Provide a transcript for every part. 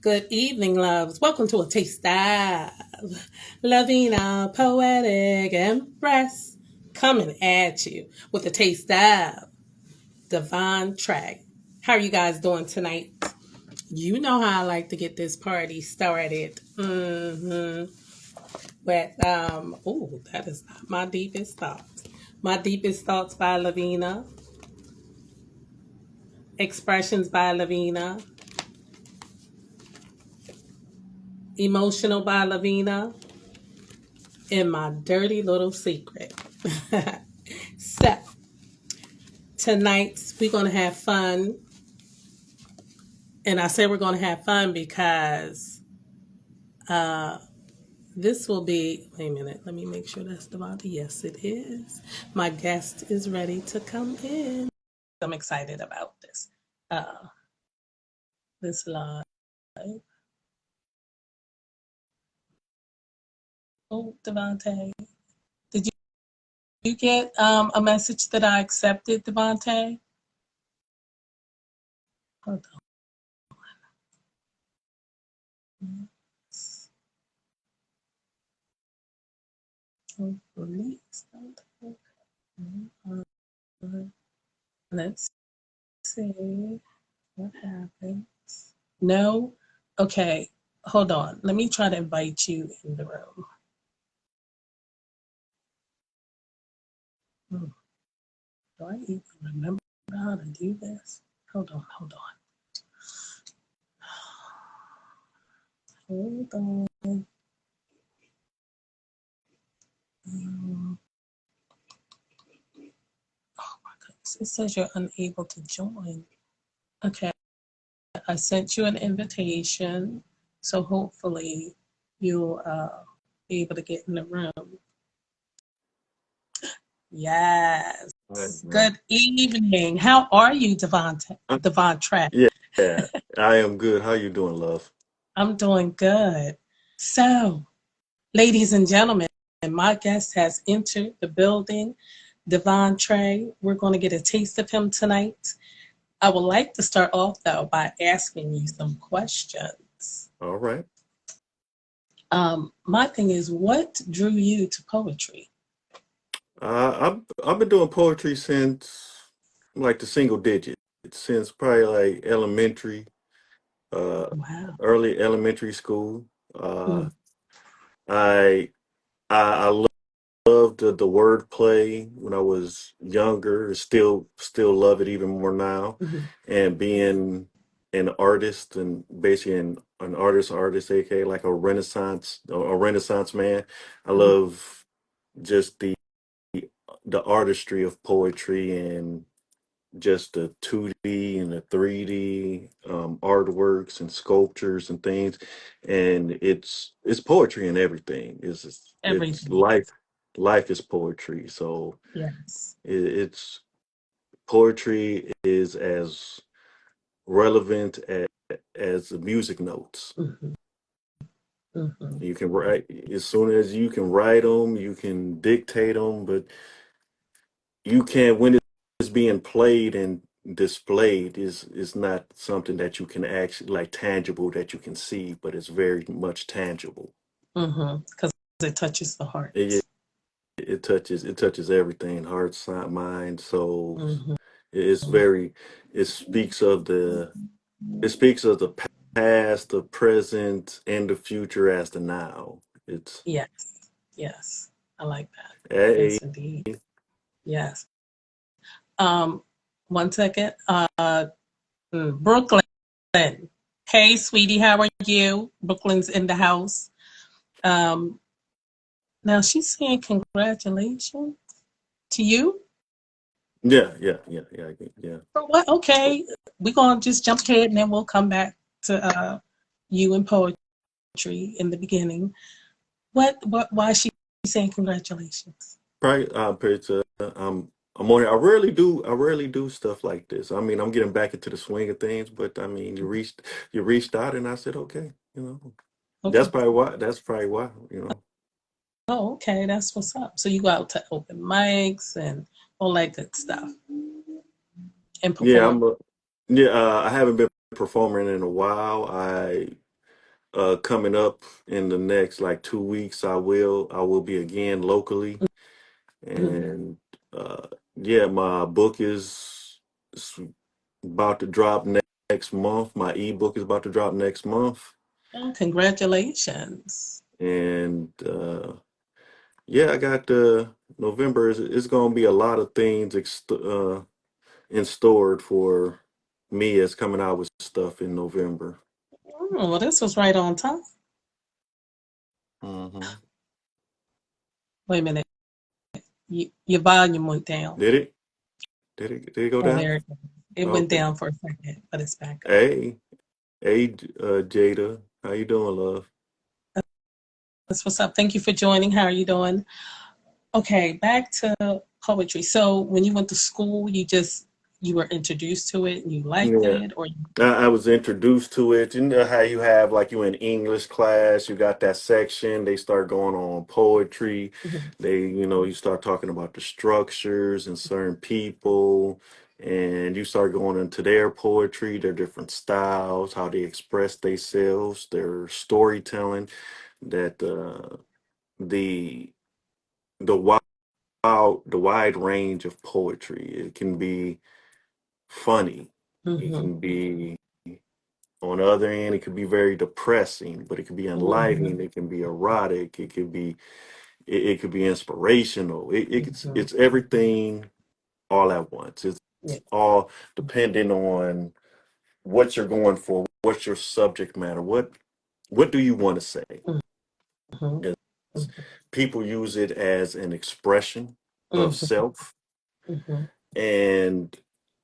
Good evening, loves. Welcome to a taste of Lavina, Poetic, Empress, coming at you with a taste of Divine Track. How are you guys doing tonight? You know how I like to get this party started. But that is not my deepest thoughts. My deepest thoughts by Lavina, expressions by Lavina, emotional by Lavina, and my dirty little secret. So, tonight we're going to have fun. And I say we're going to have fun because this will be, wait a minute, let me make sure that's the body. Yes, it is. My guest is ready to come in. I'm excited about this live. Oh, Devontae. Did you get a message that I accepted, Devontae? Hold on. Hopefully, let's see what happens. No? Okay, hold on. Let me try to invite you in the room. Do I even remember how to do this? Hold on. Hold on. Oh my goodness. It says you're unable to join. Okay. I sent you an invitation. So hopefully you'll be able to get in the room. Yes. Good evening. How are you, Devon Track? Yeah, I am good. How you doing, love? I'm doing good. So, ladies and gentlemen, my guest has entered the building, Devon Trey. We're going to get a taste of him tonight. I would like to start off, though, by asking you some questions. All right. My thing is, what drew you to poetry? I've been doing poetry since like the single digits, since probably like elementary, uh, Wow. early elementary school. Uh, Mm-hmm. I I loved the wordplay when I was younger. Still love it even more now. Mm-hmm. And being an artist and basically an artist, aka like a Renaissance man. I love just the artistry of poetry and just the 2D and the 3D artworks and sculptures and things, and it's poetry and everything. It's Everything. life is poetry. So Yes. it's poetry is as relevant as the music notes. Mm-hmm. Mm-hmm. You can write as soon as you can write them, you can dictate them, but you can't when it's being played and displayed is not something that you can actually like tangible that you can see, but it's very much tangible. Mm-hmm. Because it touches the heart. It, it touches everything, heart, mind, souls. Mm-hmm. It's very it speaks of the past, the present, and the future as the now. It's Yes. Yes. I like that. hey, Yes, indeed. Yes. Um, One second. Brooklyn. Hey, sweetie, how are you? Brooklyn's in the house. Um, Now she's saying congratulations to you. yeah. For what? Okay, we're gonna just jump ahead and then we'll come back to you and poetry in the beginning. What? Why is she saying congratulations? Right, Peter. I'm on here. I rarely do stuff like this. I mean, I'm getting back into the swing of things, but I mean, you reached out, and I said, okay, Okay. That's probably why, you know. Oh, okay. That's what's up. So you go out to open mics and all that good stuff and Yeah, perform. yeah. I haven't been performing in a while. coming up in the next like 2 weeks. I will be again locally, Mhm. and yeah, my book is about to drop next month. My ebook is about to drop next month, Oh, congratulations. and yeah, I got November is going to be a lot of things in stored for me as coming out with stuff in November. Oh, well, this was right on time. Hmm. Wait a minute. Your volume went down. Did it? Did it go Oh, down? there it goes. It went Okay. down for a second, but it's back up. Hey, hey, Jada, how you doing, love? That's what's up. Thank you for joining. How are you doing? Okay, back to poetry. So when you went to school, you were introduced to it and you liked Yeah. it, or I was introduced to it. You know how you have like you in English class, you got that section, they start going on poetry. Mhm, You start talking about the structures and certain people, and you start going into their poetry, their different styles, how they express themselves, their storytelling, that the the wide range of poetry. It can be funny. It mhm, can be on the other end, it could be very depressing, but it could be mhm, enlightening. It can be erotic. It could be inspirational. mhm. It's everything all at once. It's Yeah. all depending on what you're going for. What's your subject matter? What do you want to say? Mhm, Yes, mhm, people use it as an expression of mhm, self, mhm, and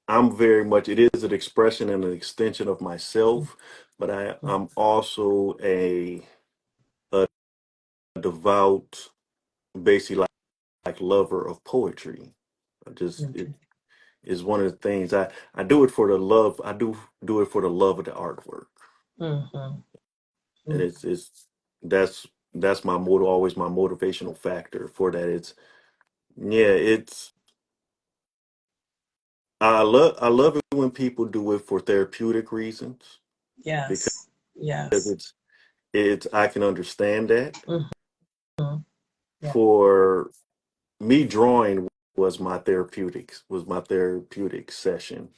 I'm very much. It is an expression and an extension of myself, but mhm. I'm also a devout, basically like lover of poetry. It Okay. is one of the things I do it for the love. I do it for the love of the artwork, Mhm, and mhm. it's that's my motto, always my motivational factor for that. It's yeah, it's I love it when people do it for therapeutic reasons because Yes. Yes. it's I can understand that. Mhm. Yeah. For me, drawing was my therapeutic session.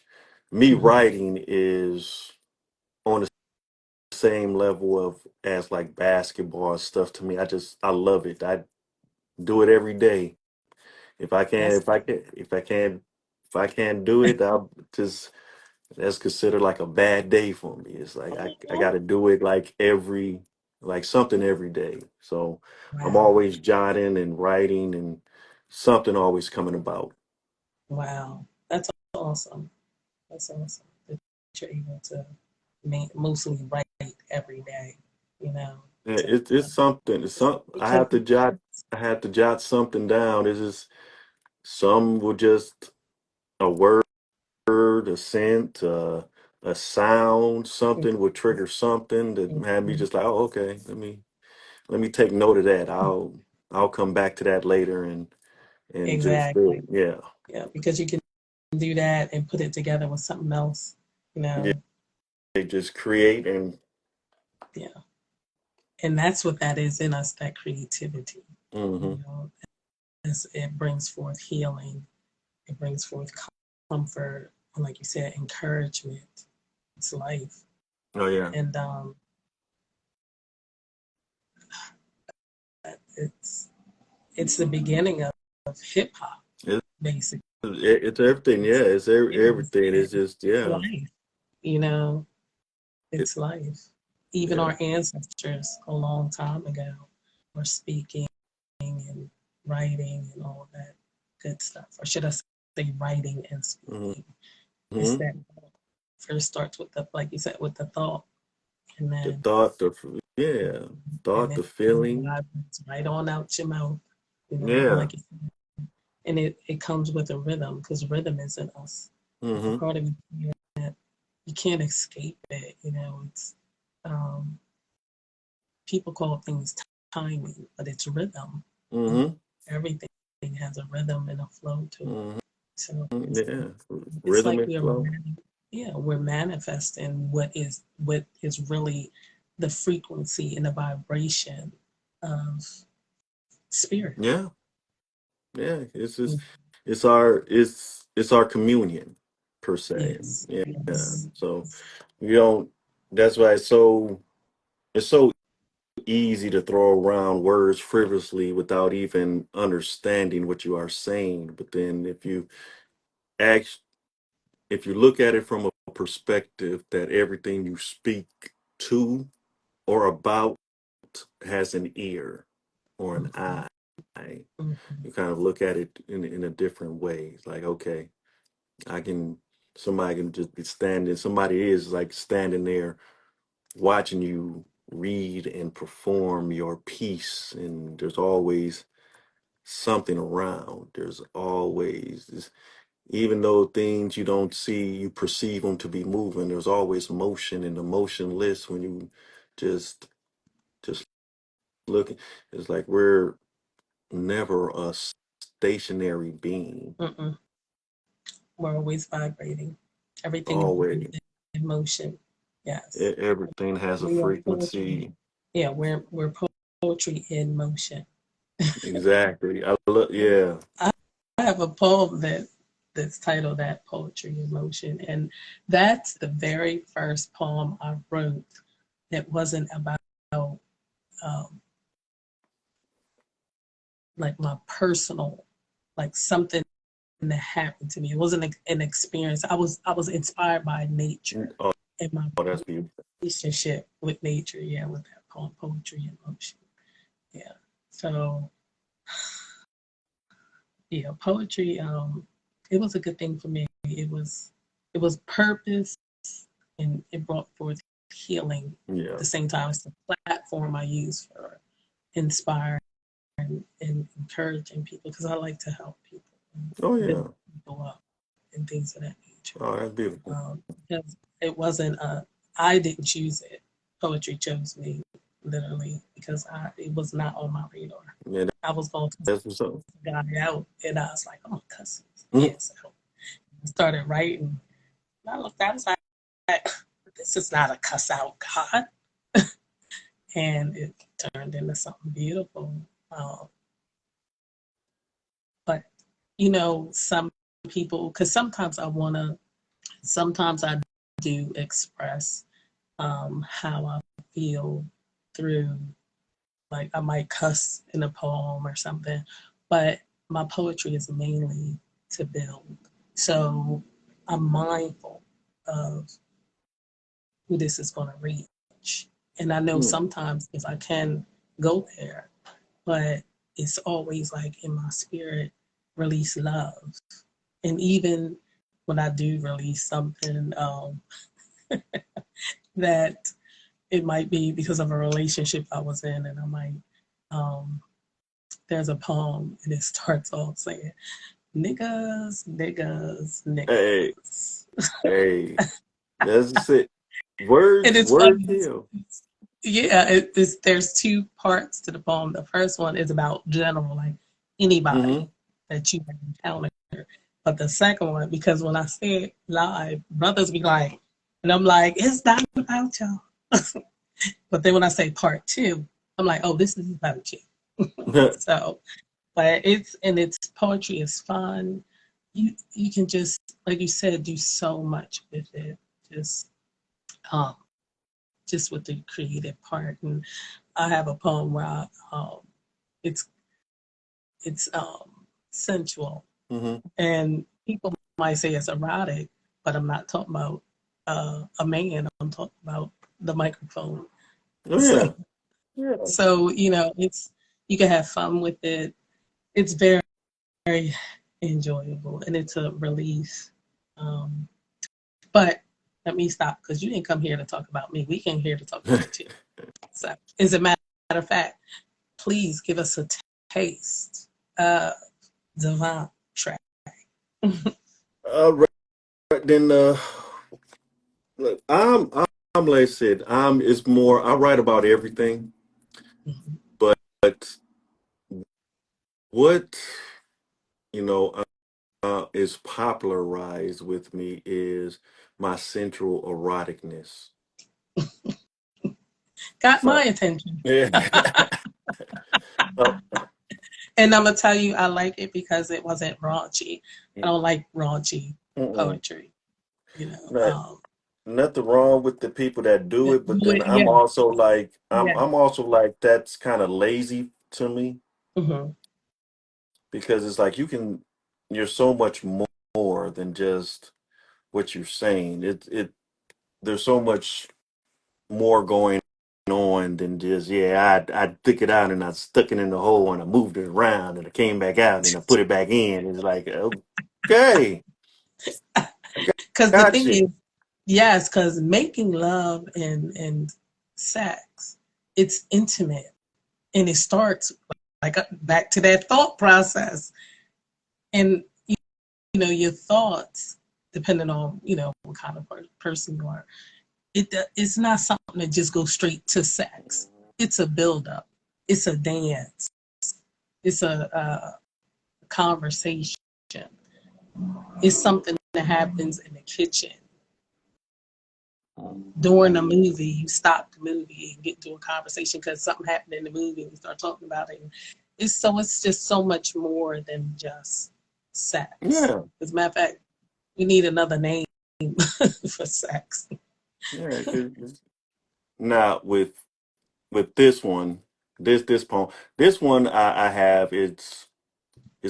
Me Mhm. writing is on the same level of as like basketball stuff to me. I love it. I do it every day. If I can, That's if I can, if I can, if I can't do it, I'll just that's considered like a bad day for me. It's like I Mhm. got to do it like something every day. So I'm Wow. always jotting and writing and something always coming about. Wow. That's awesome. That's awesome that you're able to mostly write every day, you know, Yeah, to, it's something. It's some because I have to jot something down. It's just some will just a word, a scent, a sound, something will trigger something that had me just like, oh, okay, let me take note of that. I'll come back to that later and just do exactly. it. Yeah. Yeah, because you can do that and put it together with something else, you Yeah. know. They just create and Yeah. And that's what that is in us, that creativity, you hmm know. It brings forth healing, it brings forth comfort, and like you said, encouragement. It's life. oh yeah. And it's it's the beginning of hip hop, It, basically. it's everything. Yeah, it's everything. It's just It's yeah. life, you know, It, it's life. Even yeah. our ancestors a long time ago were speaking and writing and all of that good stuff. Or should I say writing and speaking? It's Hmm. that first starts with the, like you said, with the thought, and The then thought, yeah, and thought, then the it feeling. vibrates right on out your mouth, you know, and Yeah. like you said, and it comes with a rhythm because rhythm is in us. It's a Hmm. part of you that you can't escape it. You know, it's um, people call things timing, but it's rhythm. You know, Hmm. everything has a rhythm and a flow to it. Hmm. So Yeah. it's Rhythm like and flow. we're manifesting what is really the frequency and the vibration of spirit. Yeah, yeah. It's just Mm. it's our communion per se. Yes, Yeah. yes, So yes. you don't. That's why it's so easy to throw around words frivolously without even understanding what you are saying. But then act if you look at it from a perspective that everything you speak to or about has an ear or an Mhm, eye, mhm, you kind of look at it in a different way. It's like, okay, I can somebody can just be standing, somebody is like standing there watching you read and perform your piece, and there's always something around. There's always, even though things you don't see, you perceive them to be moving. There's always motion in the motionless when you just just look. It's like we're never a stationary being. mm-mm. We're always vibrating. Everything is Always, in motion. Yes. everything has a We are poetry. frequency. Yeah, we're poetry in motion. Exactly. I look. Yeah. I have a poem that's titled that poetry in motion, and that's the very first poem I wrote that wasn't about um, like my personal, like something that happened to me. It wasn't an experience. I was inspired by nature Oh, and my that's beautiful. relationship with nature. Yeah, with that poem, poetry in motion. Yeah. So yeah, poetry. It was a good thing for me. It was purpose, and it brought forth healing at Yeah. the same time. It's the platform I use for inspiring and encouraging people because I like to help people and Oh build yeah. people up and things of that nature. Oh, that's beautiful. Because it wasn't I didn't choose it. Poetry chose me, literally, because it was not on my radar. Yeah, I was going to that's what's up. guy out, and I was like, "Oh, cuss." Mhm. Yeah, so I started writing. And I looked at it, I was like, "This is not a cuss out God," and it turned into something beautiful. Um, but some people, because sometimes I do express how I feel through, like I might cuss in a poem or something, but my poetry is mainly to build. So I'm mindful of who this is going to reach. And I know Yeah. sometimes if I can go there, but it's always like in my spirit, release love. And even when I do release something that it might be because of a relationship I was in, and I might, um, there's a poem and it starts off saying, niggas, niggas, Hey, niggas. hey, that's it. And Words, it's word funny. kill. Yeah, there's two parts to the poem. The first one is about general, like Mm-hmm. anybody that you have encountered. But the second one, because when I say it live, brothers be like, and I'm like, it's not about y'all. But then when I say part two, I'm like, oh, this is about you. So, but it's poetry is fun. You can just, like you said, do so much with it. Just um just with the creative part. And I have a poem where it's sensual, Mm-hmm. and people might say it's erotic, but I'm not talking about a man. I'm talking about the microphone. Oh yeah. So Yeah. so it's you can have fun with it. It's very enjoyable, and it's a release. Um, but let me stop because you didn't come here to talk about me. We came here to talk about you. So, as a matter of fact, please give us a taste of Divine track. Right then. Look, I'm like I said. It's more. I write about everything, but what you know is popularized with me is my central eroticness. Got my So attention. yeah. Oh, And I'm gonna tell you, I like it because it wasn't raunchy. I don't like raunchy mm-mm. poetry. You know, Right. Nothing wrong with the people that do it, but do then it. Yeah, yeah. I'm also like that's kind of lazy to me Hmm. because it's like you're so much more than just what you're saying. There's so much more going on than just I took it out and I stuck it in the hole and I moved it around and I came back out and I put it back in. It's like okay, I Because the got thing you. is, yes, because making love and sex, it's intimate, and it starts like back to that thought process, and your thoughts, depending on what kind of person you are. It's not something that just goes straight to sex. It's a build up. It's a dance. It's a conversation. It's something that happens in the kitchen. During the movie, you stop the movie and get into a conversation because something happened in the movie and we start talking about it. And it's just so much more than just sex. Yeah, As a matter of fact, we need another name for sex. yeah. Now with this one, this poem, this one I have it's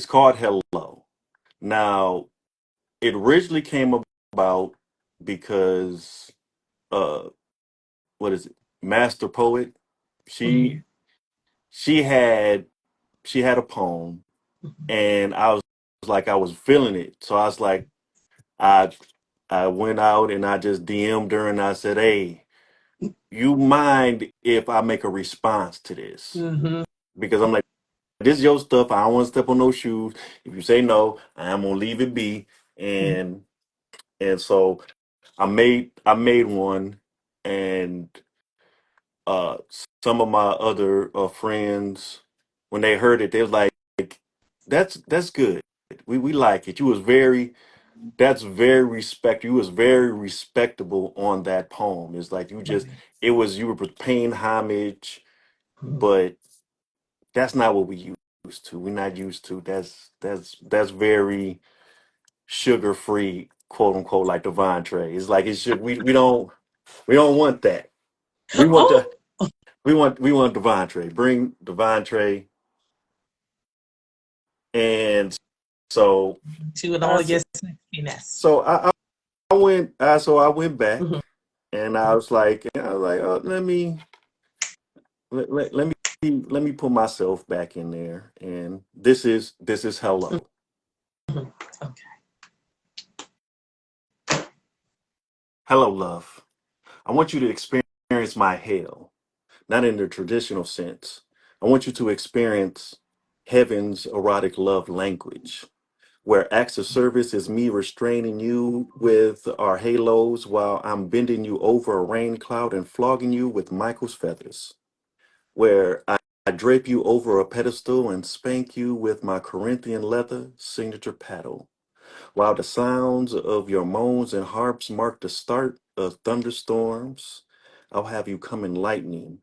called Hello. Now it originally came about because uh what is it? Master Poet. Mm-hmm. She she had she had a poem and I was like I was feeling it. So I was like I I went out and I just DM'd her and I said, "Hey, you mind if I make a response to this?" Mm-hmm. Because I'm like, "This is your stuff. I don't want to step on no shoes. If you say no, I'm gonna leave it be." And so I made one, and uh, some of my other friends when they heard it, they was like, "That's good. We like it. You was very." That's very respect. You was very respectable on that poem. It's like Right. you were paying homage, Mm-hmm. but that's not what we used to. We're not used to. That's very sugar free, quote unquote, like Divine Trey. It's like it should. We don't want that. We want the Oh, we want Divine Trey. Bring Divine Trey, and so to it I all s- your sexiness. so I went back Mm-hmm. and I was like, oh, let me put myself back in there, and this is hello. Mm-hmm. Okay. Hello, love. I want you to experience my hell, not in the traditional sense. I want you to experience heaven's erotic love language, where acts of service is me restraining you with our halos while I'm bending you over a rain cloud and flogging you with Michael's feathers, where I drape you over a pedestal and spank you with my Corinthian leather signature paddle, while the sounds of your moans and harps mark the start of thunderstorms. I'll have you come in lightning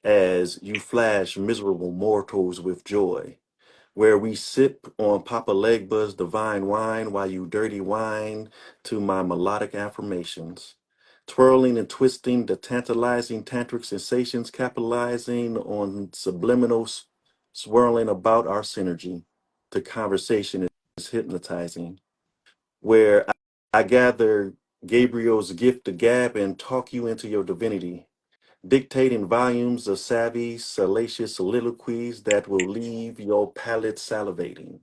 as you flash miserable mortals with joy, where we sip on Papa Legba's divine wine while you dirty wine to my melodic affirmations, twirling and twisting the tantalizing tantric sensations, capitalizing on subliminals, swirling about our synergy. The conversation is hypnotizing, where I gather Gabriel's gift to gab and talk you into your divinity, dictating volumes of savvy, salacious soliloquies that will leave your palate salivating.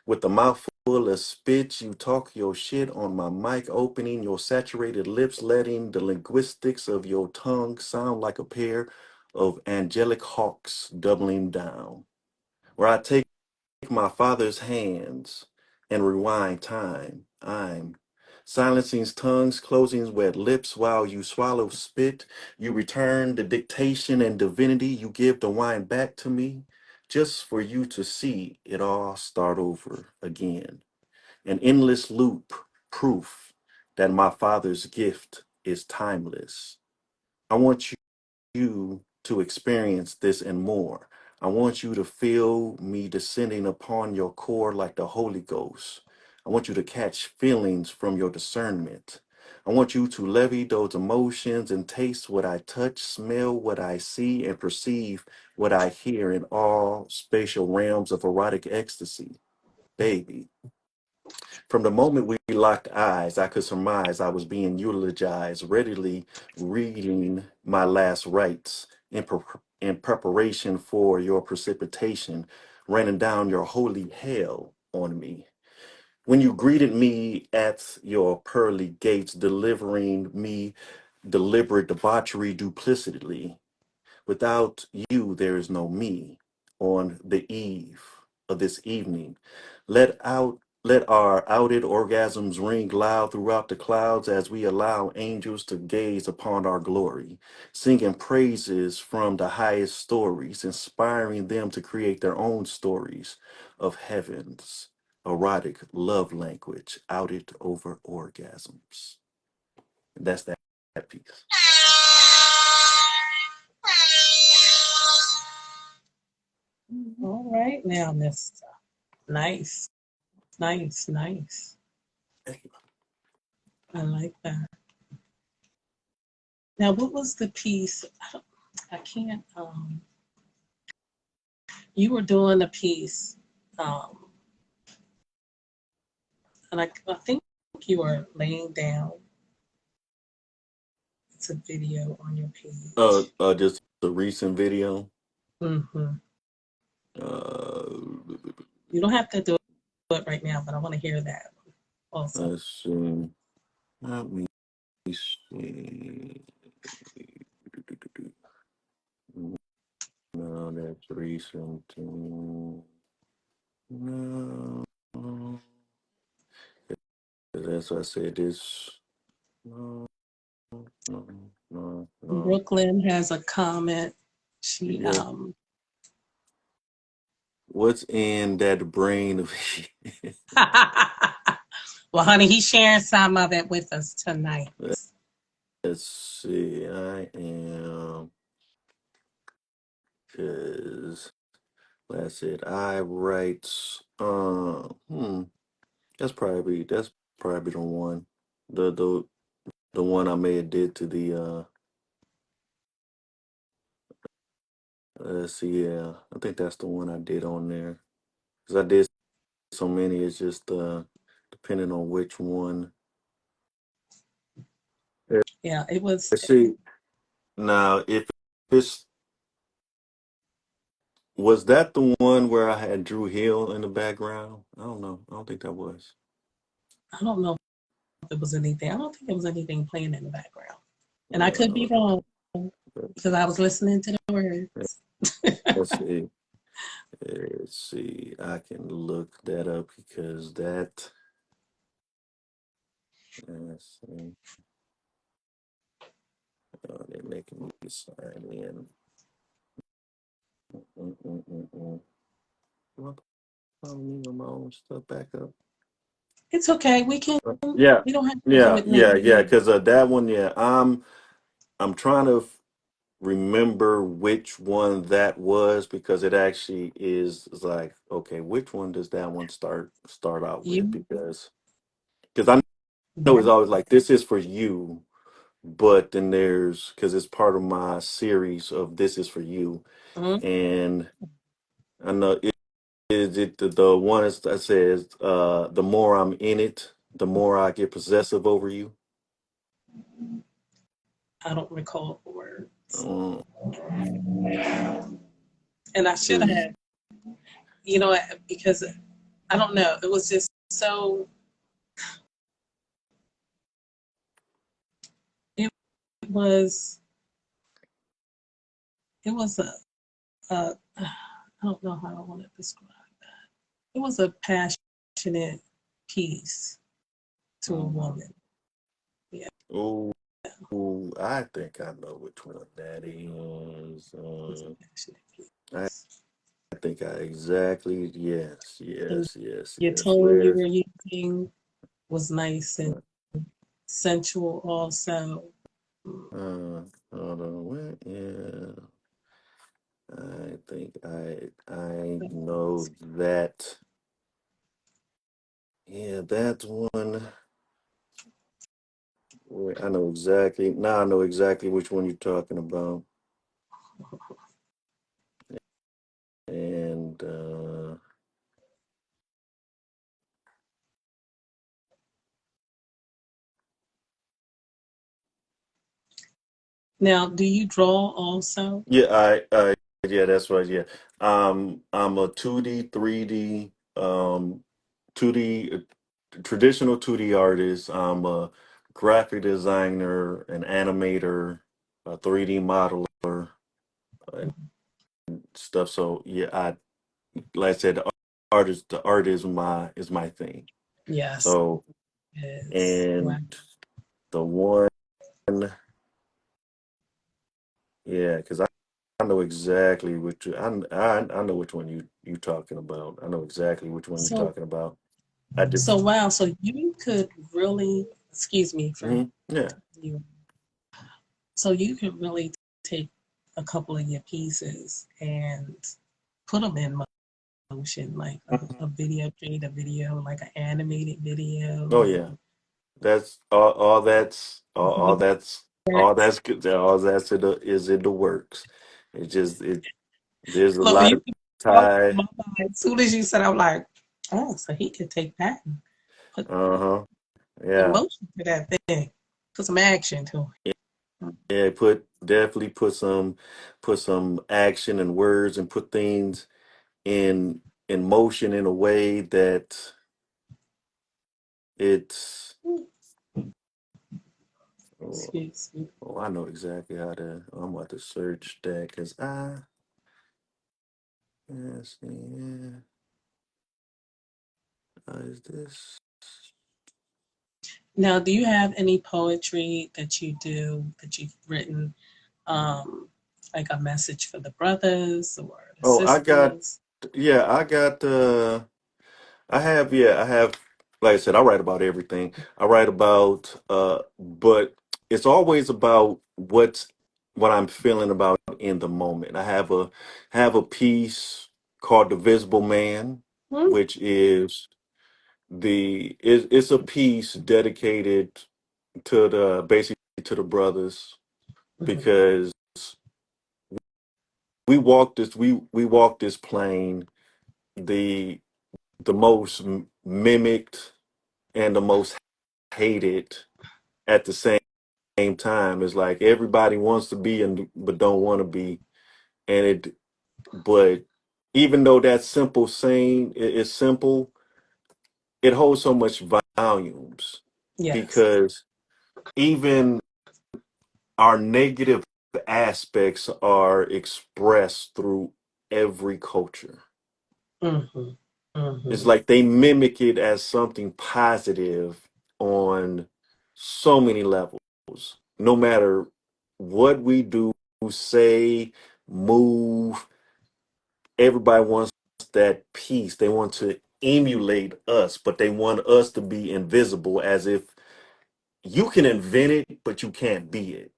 With a mouthful of spit, you talk your shit on my mic, opening your saturated lips, letting the linguistics of your tongue sound like a pair of angelic hawks doubling down. Where I take my father's hands and rewind time. I'm silencing tongues, closing wet lips while you swallow spit. You return the dictation and divinity. You give the wine back to me just for you to see it all start over again. An endless loop, proof that my father's gift is timeless. I want you. you to experience this and more. I want you to feel me descending upon your core like the Holy Ghost. I want you to catch feelings from your discernment. I want you to levy those emotions and taste what I touch, smell what I see, and perceive what I hear in all spatial realms of erotic ecstasy. Baby, from the moment we locked eyes, I could surmise I was being eulogized, readily reading my last rites in preparation for your precipitation, raining down your holy hell on me. When you greeted me at your pearly gates, delivering me deliberate debauchery duplicitously, without you, there is no me. On the eve of this evening, let our outed orgasms ring loud throughout the clouds as we allow angels to gaze upon our glory, singing praises from the highest stories, inspiring them to create their own stories of heaven's erotic love language outed over orgasms. And that's that piece. All right now, Mister. Nice, nice, nice. I like that. Now, what was the piece? I can't. You were doing a piece, um, and I think you were laying down. It's a video on your page. Just a recent video. Hmm. Uh, You don't have to do it right now, but I want to hear that also. let's see. Let me see. No, that's recent. No, that's what I said. This. No, no, no, no. Brooklyn has a comment. She Yeah. What's in that brain of? Well, honey, he's sharing some of it with us tonight. Let's see. I am because that's it. I write. Hmm. That's probably the one. The one I may have did to the let's see, yeah. I think that's the one I did on there. Because I did so many, it's just depending on which one. Yeah. Yeah, it was. Let's see. Now if this was that the one where I had Drew Hill in the background? I don't know. I don't think that was. I don't know if it was anything. I don't think there was anything playing in the background, and I could be Uh, wrong because I was listening to the words. let's see. Let's see. I can look that up because that let's see. They're making me sign in. Mm-mm-mm-mm. Well, follow me on my own stuff back up. It's okay. We can. Yeah, We don't have to do yeah, it now. yeah, yeah. Because that one, yeah, I'm trying to remember which one that was because it actually is like okay, which one does that one start out with? You. Because I know it's always like this is for you, but then there's because it's part of my series of this is for you, Mhm. and I know it is it the one that says the more I'm in it, the more I get possessive over you. I don't recall the words, Um, and I should Cause have. Because I don't know. It was just so. It was. It was a. I don't know how I want to describe that. It was a passionate piece to a woman. Yeah, oh, I think I know which one that is. it was a passionate I piece. think I exactly And your yes. tone you Where? were using was nice and sensual also. Hold on. Yeah, I think I know that. Yeah, that's one. I know exactly now. I know exactly which one you're talking about, and Now, do you draw also? yeah, yeah, that's right. Yeah, I'm a 2D, 3D, 2D traditional 2D artist. I'm a graphic designer, an animator, a 3D modeler, and stuff. So yeah, I like I said, the art is my thing. Yes, So it is. Wow. and the one, yeah, because I know exactly I know which one you talking about. I know exactly which one you're So, talking about. I did. so wow. So you could really, excuse me for Yeah. you. So you could really take a couple of your pieces and put them in motion, like a video, create a video, like an animated Oh video, yeah. That's all that's all and that's all that's good. All that's is in the works. It just it there's a so lot you of could tie. my mind, as soon as you said, I'm like, oh, so he could take that and put Uh-huh. Yeah. emotion to that thing, put some action to it. Yeah, definitely put some action and words and put things in motion in a way that it's oh, Excuse me. oh, I know exactly how to I'm about to search that because yeah, see, yeah, is this Now, do you have any poetry that you do that you've written, um, like a message for the brothers or the oh I got sisters? yeah I got I have like I said, I write about everything. I write about but it's always about what I'm feeling about in the moment. I have a piece called The Visible Man, Hmm? which is it's a piece dedicated to the basically to the brothers Hmm. because we walk this plane, the most mimicked and the most hated at the same time. It's like everybody wants to be and but don't want to be. And it but even though that simple saying is simple, it holds so much volumes Yes. because even our negative aspects are expressed through every culture. Hmm. It's Hmm. like they mimic it as something positive on so many levels. No matter what we do, say, move, everybody wants that peace. They want to emulate us, but they want us to be invisible as if you can invent it, but you can't be it.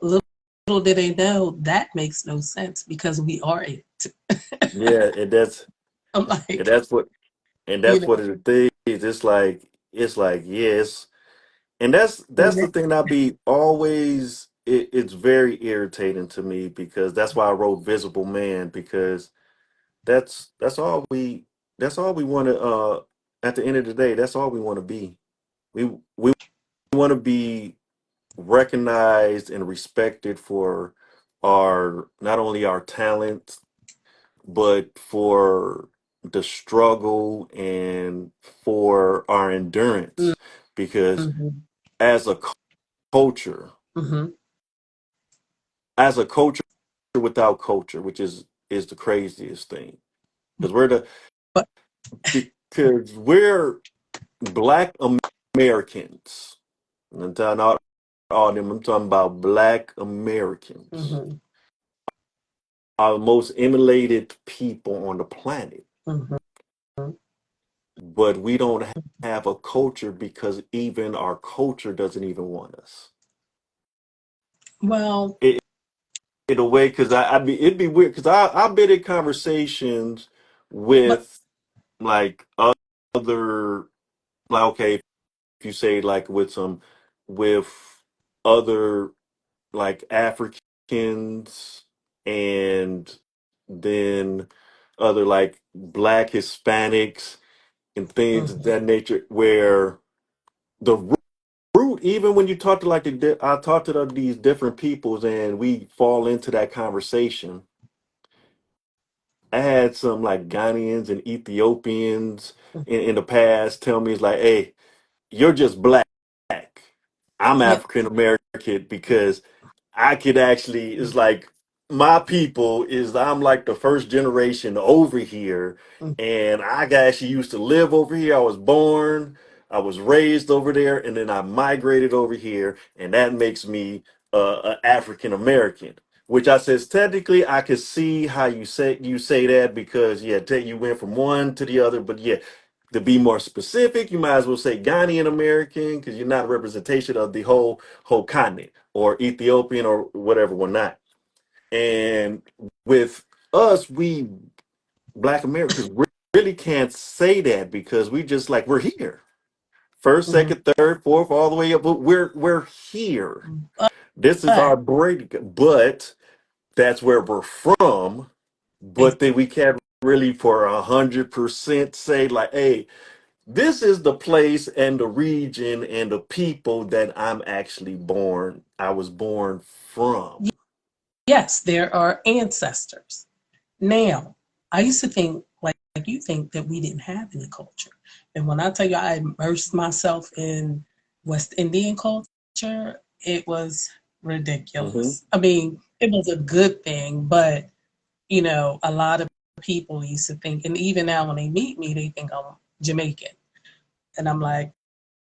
Little did they know that makes no sense because we are it. Yeah, I'm and like, that's what and you that's know, what it is. It's like yes, and and that's the thing that be always it's very irritating to me because that's why I wrote Visible Man because that's all we want to at the end of the day that's all we want to be. We want to be recognized and respected for our not only our talent but for the struggle and for our endurance because hmm. as a culture Hmm. as a culture without culture, which is the craziest thing because But because we're Black Americans. And I'm talking not all them. I'm talking about Black Americans hmm. are the most emulated people on the planet, Hmm. but we don't have a culture because even our culture doesn't even want us. Well, It in a way, because I mean, it'd be weird because I've been in conversations But with like other, like, okay, if you say like with other like Africans, and then other like black Hispanics and things of mhm, that nature, where the root, even when you talk to like I talk to these different peoples and we fall into that conversation. I had some like Ghanaians and Ethiopians in the past tell me, it's like, hey, you're just black. I'm yep, African American because I could actually, it's like my people is, I'm like the first generation over here, mhm, and I actually used to live over here. I was born, I was raised over there, and then I migrated over here, and that makes me an African American. Which I says technically I could see how you say that, because yeah, you went from one to the other, but yeah, to be more specific, you might as well say Ghanaian American, because you're not a representation of the whole continent, or Ethiopian or whatever, we're not. And with us, we Black Americans really can't say that, because we just like, we're here. First, mhm. second, third, fourth, all the way up, but we're here. This is our But break, but that's where we're from. ex- But then we can't really for 100% say like, hey, this is the place and the region and the people that I was born from. yes, there are ancestors. Now, I used to think, like you think, that we didn't have any culture. And when I tell you I immersed myself in West Indian culture, it was Hmm. ridiculous. I mean, it was a good thing, but a lot of people used to think, and even now when they meet me, they think I'm Jamaican. And I'm like,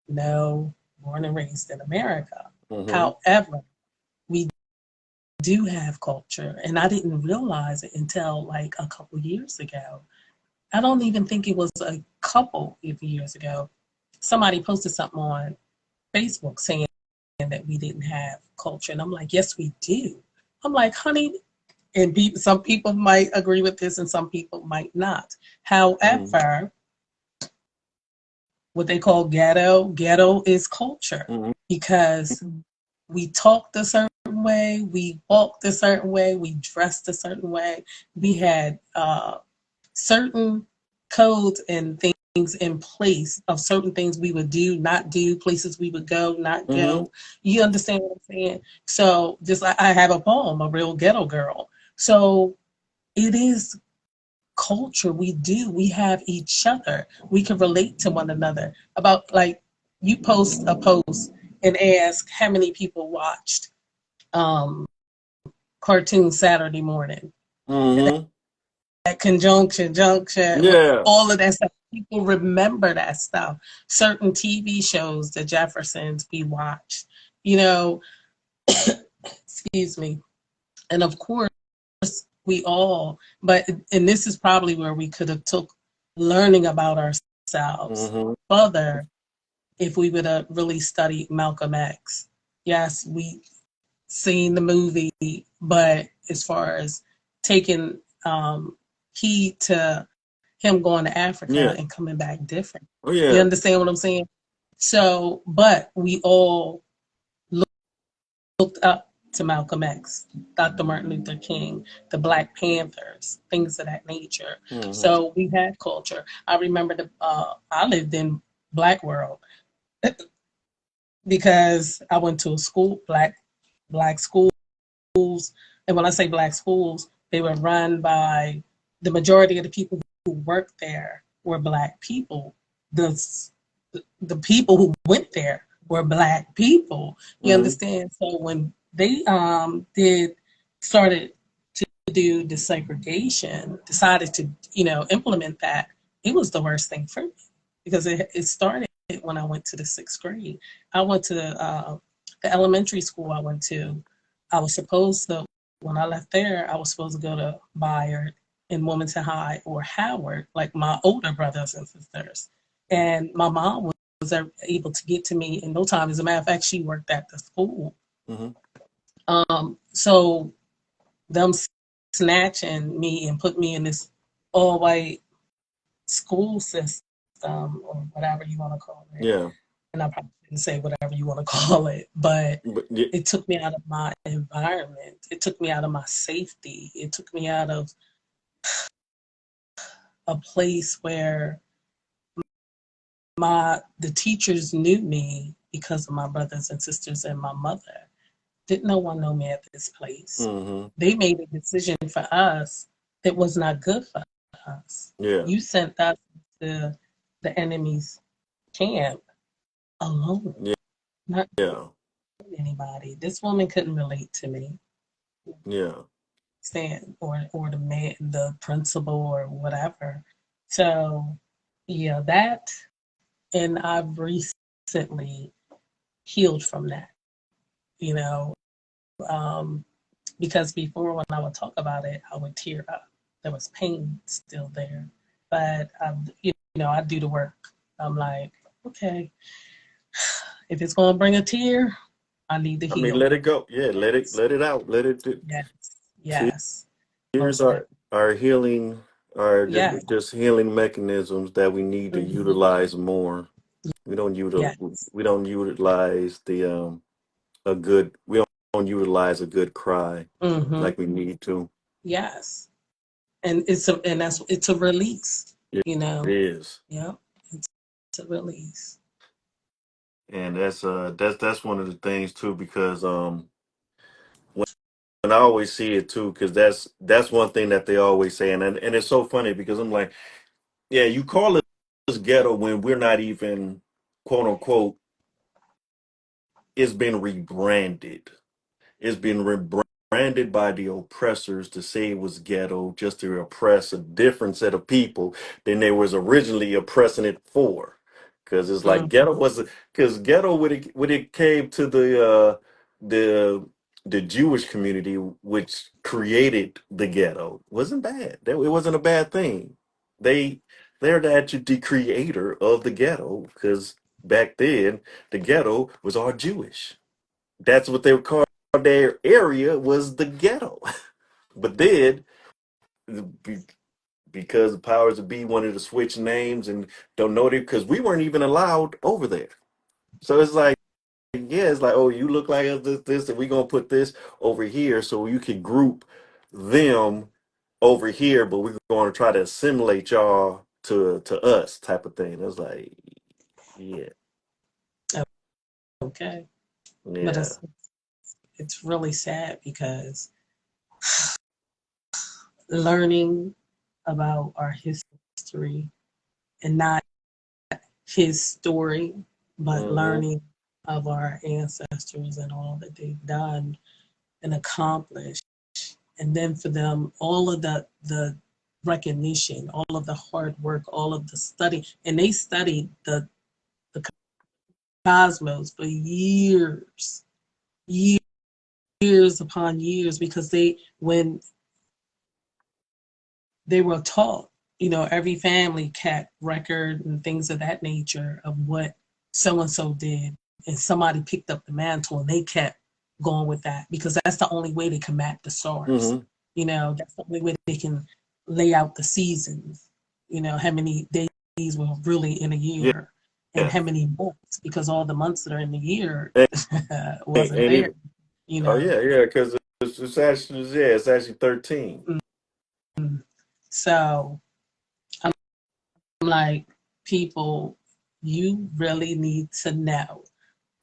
no, born and raised in America. Hmm. However, we do have culture, and I didn't realize it until like a couple years ago. I don't even think it was a couple of years ago. Somebody posted something on Facebook saying that we didn't have culture, and I'm like, yes, we do. I'm like, honey, and some people might agree with this, and some people might not. Hmm. However, what they call ghetto is culture Hmm. because we talked a certain way, we walked a certain way, we dressed a certain way. We had certain codes and things in place of certain things we would do, not do, places we would go, not Hmm. go. You understand what I'm saying? So just like I have a poem, A Real Ghetto Girl. So it is culture. We have each other. We can relate to one another. About like you post a post and ask how many people watched um cartoon Saturday morning. Hmm. That conjunction, junction, Yeah. all of that stuff. People remember that stuff. Certain TV shows, the Jeffersons, we watched, you know, excuse me. And of course, we all, but, and this is probably where we could have took learning about ourselves Hmm. further if we would have really studied Malcolm X. Yes, we seen the movie, but as far as taking heed to him going to Africa Yeah. and coming back different. Oh You yeah. understand what I'm saying? So, but we all looked up to Malcolm X, Dr. Martin Luther King, the Black Panthers, things of that nature. Hmm. So we had culture. I remember I lived in Black world because I went to a school, black schools, and when I say black schools, they were run by the majority of the people who worked there were black people. The the people who went there were black people. You Hmm. understand? So when they did started to do desegregation, decided to implement that, it was the worst thing for me because it started when I went to the sixth grade. I went to the elementary school I went to. I was supposed to when I left there, I was supposed to go to Bayard in Wilmington High or Howard, like my older brothers and sisters. And my mom was able to get to me in no time. As a matter of fact, she worked at the school. Hmm. So them snatching me and put me in this all white school system or whatever you want to call it. Yeah. And I probably didn't say whatever you want to call it, but But yeah. it took me out of my environment. It took me out of my safety. It took me out of a place where the teachers knew me because of my brothers and sisters and my mother. Didn't no one know me at this place? Mm-hmm. They made a decision for us that was not good for us. Yeah. You sent us to the enemy's camp alone, Yeah. not Yeah. anybody. This woman couldn't relate to me, Yeah. stand or the man, the principal or whatever. So yeah, that, and I've recently healed from that. You know, um, because before when I would talk about it, I would tear up. There was pain still there, but I do the work. I'm like, okay, if it's gonna bring a tear, I need to I mean, heal. let it go. Yeah, Yes, let it out. Let it. yes, yes, Tears most definitely. are healing, are Yes, just healing mechanisms that we need to mm-hmm. utilize more. Yes, We don't utilize the a good we don't utilize a good cry mm-hmm. like we need to. Yes, and it's a release. It You know, is. yeah, it's a release. And that's one of the things too, because when, when I always see it too, because that's one thing that they always say, and it's so funny because I'm like, yeah, you call us ghetto when we're not even, quote unquote, it's been rebranded. It's been rebranded by the oppressors to say it was ghetto, just to oppress a different set of people than they was originally oppressing it for. Because it's like Mm, ghetto was, because ghetto when it came to the the Jewish community, which created the ghetto, wasn't bad. It wasn't a bad thing. They they're actually the creator of the ghetto, because back then the ghetto was all Jewish. That's what they were called. Their area was the ghetto. But then, be- because the powers of be wanted to switch names and don't know it, because we weren't even allowed over there. So it's like, yeah, it's like, oh, you look like this, and we're gonna put this over here so you can group them over here, but we're going to try to assimilate y'all to us, type of thing. It's like, yeah, okay, but yeah, it's really sad because learning about our history and not his story, but mm-hmm, learning of our ancestors and all that they've done and accomplished. And then for them, all of the recognition, all of the hard work, all of the study, and they studied the cosmos for years upon years, because when they were taught, every family kept record and things of that nature of what so and so did, and somebody picked up the mantle and they kept going with that because that's the only way they can map the stars. mm-hmm, That's the only way they can lay out the seasons. How many days were really in a yeah, year, and yeah. how many months, because all the months that are in the year And, wasn't and there. even, You oh know, yeah, yeah, because it's actually, yeah, it's actually 13. mm-hmm. So I'm like, people, you really need to know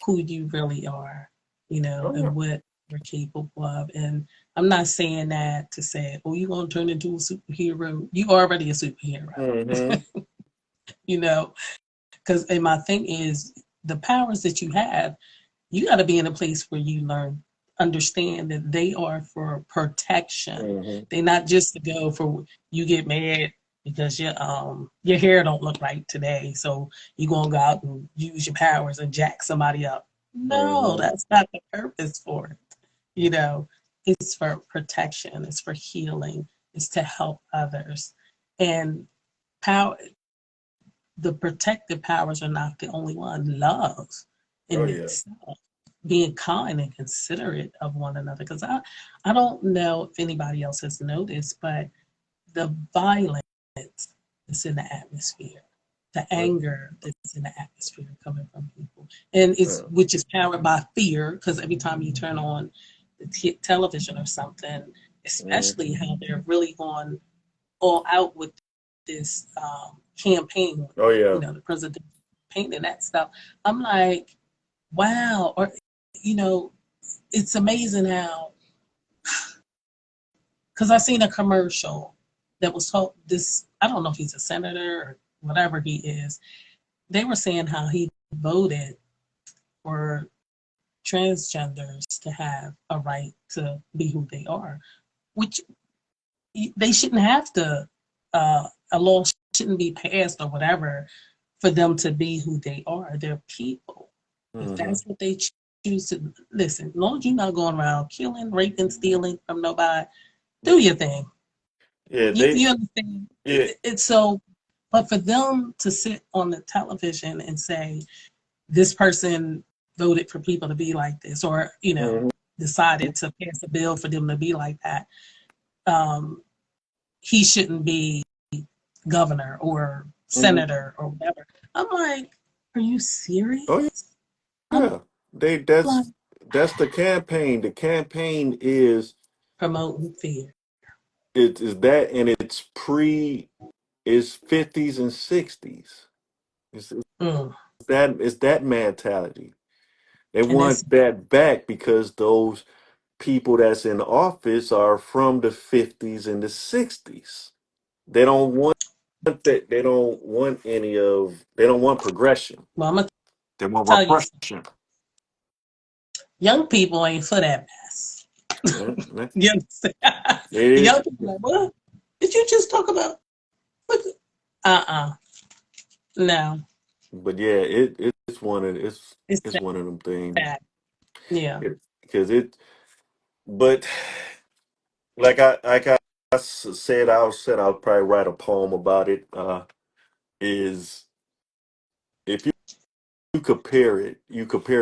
who you really are, Oh yeah. and what you're capable of. And I'm not saying that to say, oh, you're going to turn into a superhero. You already a superhero, Mm-hmm. you know, because, and my thing is, the powers that you have, you got to be in a place where you learn, understand that they are for protection. Mm-hmm. They're not just to go for you get mad because your hair don't look right today, so you gonna go out and use your powers and jack somebody up. No, Mm-hmm. that's not the purpose for it. You know, it's for protection. It's for healing. It's to help others. And power, the protective powers are not the only one. Love Oh in yeah. itself. being kind and considerate of one another. Because I don't know if anybody else has noticed, but the violence that's in the atmosphere, the Uh, anger that's in the atmosphere coming from people, and it's uh, which is powered by fear. Because every time you turn on the television or something, mm. especially how they're really going all out with this campaign, Oh you yeah. know, the president painting that stuff. I'm like, wow, or you know, it's amazing how because I seen a commercial that was told this. I don't know if he's a senator or whatever he is. They were saying how he voted for transgenders to have a right to be who they are, which they shouldn't have to. A law shouldn't be passed or whatever for them to be who they are. They're people. If Hmm. that's what they choose to listen, as long as you're not going around killing, raping, stealing from nobody, do your thing. Yeah, You understand? yeah. It's so, but for them to sit on the television and say this person voted for people to be like this, or you know, Mhm. decided to pass a bill for them to be like that, um, he shouldn't be governor or Mhm. senator or whatever. I'm like, are you Oh serious? I'm yeah. They like that's the campaign. The campaign is promoting fear. it is that, and it's 50s and 60s. It's Mm. it's that mentality. They And it's want that back because those people that's in office are from the 50s and the 60s. They don't want that. They don't want they don't want progression. well, I'm gonna They want tell you, something. repression. Young people ain't for that mess. Yeah, yeah. You understand? It The young is. people are like, what did you just talk about? What? No, But yeah, it's it's one of them things. sad. Yeah. Because it but said, I'll probably write a poem about it. Is if you compare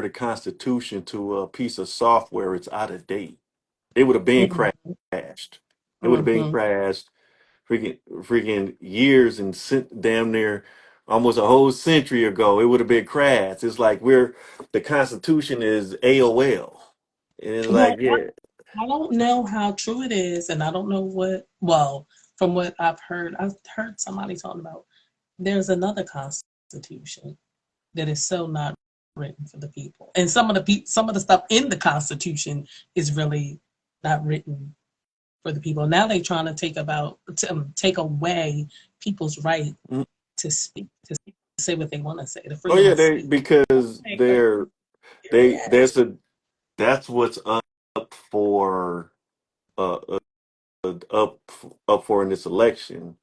the Constitution to a piece of software, it's out of date. It would have been Mm-hmm. crashed. It would have been Mm-hmm. crashed freaking years and damn near almost a whole century ago. It would have been crashed. It's like the Constitution is AOL. And it's like, Well, yeah. I don't know how true it is, and I don't know what. Well, from what I've heard somebody talking about. There's another constitution that is so not written for the people, and some of the stuff in the Constitution is really not written for the people. Now they're trying to take away people's right Mm. to speak, to say what they want to say, the Oh freedom yeah, of they speech. because Like, are you there's serious? a that's what's for uh, up up for in this election.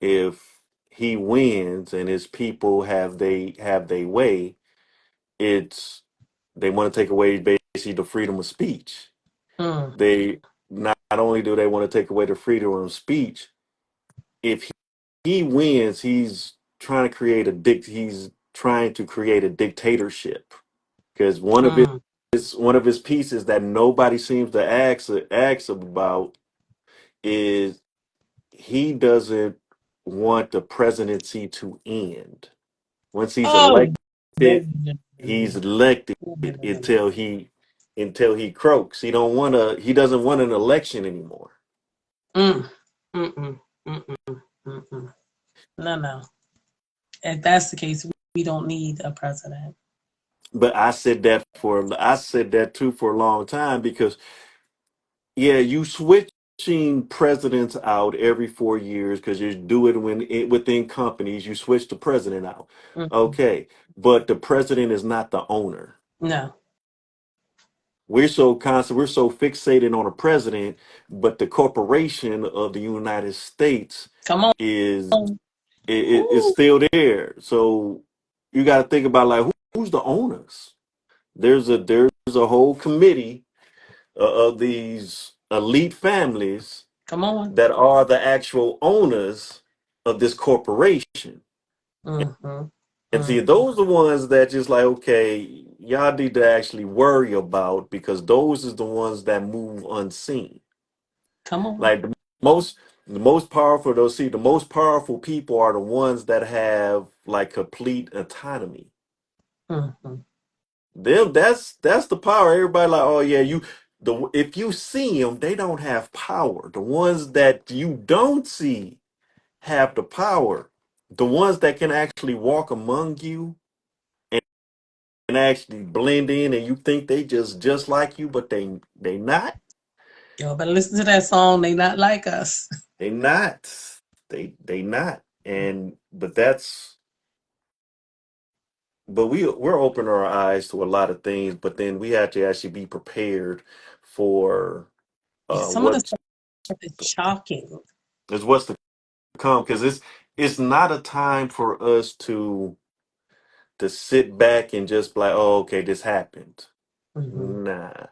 If he wins and his people have they way, it's they want to take away basically the freedom of speech. Mm, They not only do they want to take away the freedom of speech, if he wins, he's trying to create a dictatorship because mm. one of his pieces that nobody seems to ask about is he doesn't want the presidency to end. Once he's Oh, no, elected, no, he's no, elected no, no, no, no, no. until he croaks. He doesn't want an election anymore. Mm, mm-mm, mm-mm, mm-mm. No, no. If that's the case, we don't need a president. But I said that too for a long time because yeah, you switching presidents out every 4 years because you do it within companies. You switch the president out, Mm-mm. okay, but the president is not the owner. No. We're so fixated on a president, but the corporation of the United States Come on. is is Ooh, still there. So you got to think about like who's the owners. There's a whole committee of these elite families come on. that are the actual owners of this corporation. Mm-hmm. And see, those are the ones that just like, okay, y'all need to actually worry about because those is the ones that move unseen. Come on. Like most the most powerful those see the most powerful people are the ones that have like complete autonomy. Mm-hmm. Them that's the power. Everybody like, oh yeah, you the if you see them, they don't have power. The ones that you don't see have the power. The ones that can actually walk among you and actually blend in, and you think they just like you, but they not. Y'all better listen to that song. They not like us. They not. They not. And but that's but we're opening our eyes to a lot of things, but then we have to actually be prepared for Yeah, some of the what stuff is shocking. is what's to come because it's not a time for us to sit back and just be like, oh, okay, this happened. Mm-hmm. Nah,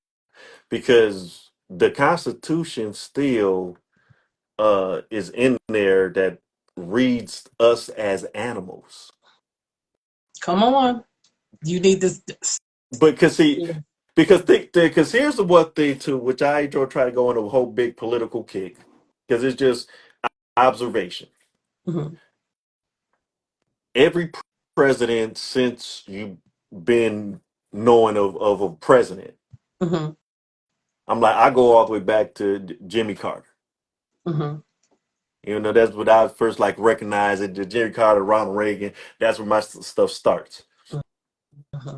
because the Constitution still is in there that reads us as animals. Come on. You need this. But because see, because here's the one thing too, which I enjoy try to go on a whole big political kick because it's just observation. Mm-hmm. Every president since you've been knowing of a president, Mm-hmm. I'm like I go all the way back to Jimmy Carter. Mm-hmm. You know, that's what I first like recognize it. Jimmy Carter, Ronald Reagan. That's where my stuff starts. Mm-hmm.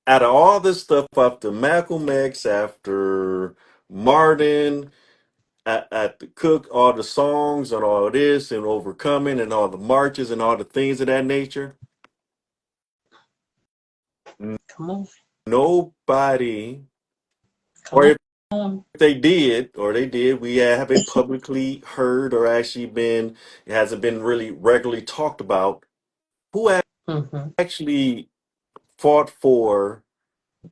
Out of all this stuff after Malcolm X, after Martin, at the Cook, all the songs and all this and overcoming and all the marches and all the things of that nature, n- Come on. nobody, or Come if on. they did, we haven't publicly heard or actually been, it hasn't been really regularly talked about who Mm-hmm. actually fought for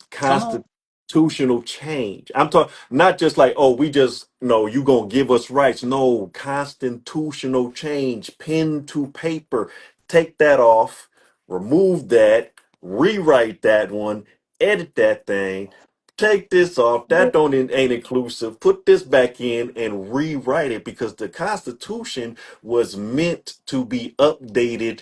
Come on. constitutional change. I'm talking not just like, oh, we just no, you gonna give us rights. No, constitutional change, pen to paper. Take that off, remove that, rewrite that one, edit that thing. Take this off. That don't ain't inclusive. Put this back in and rewrite it because the Constitution was meant to be updated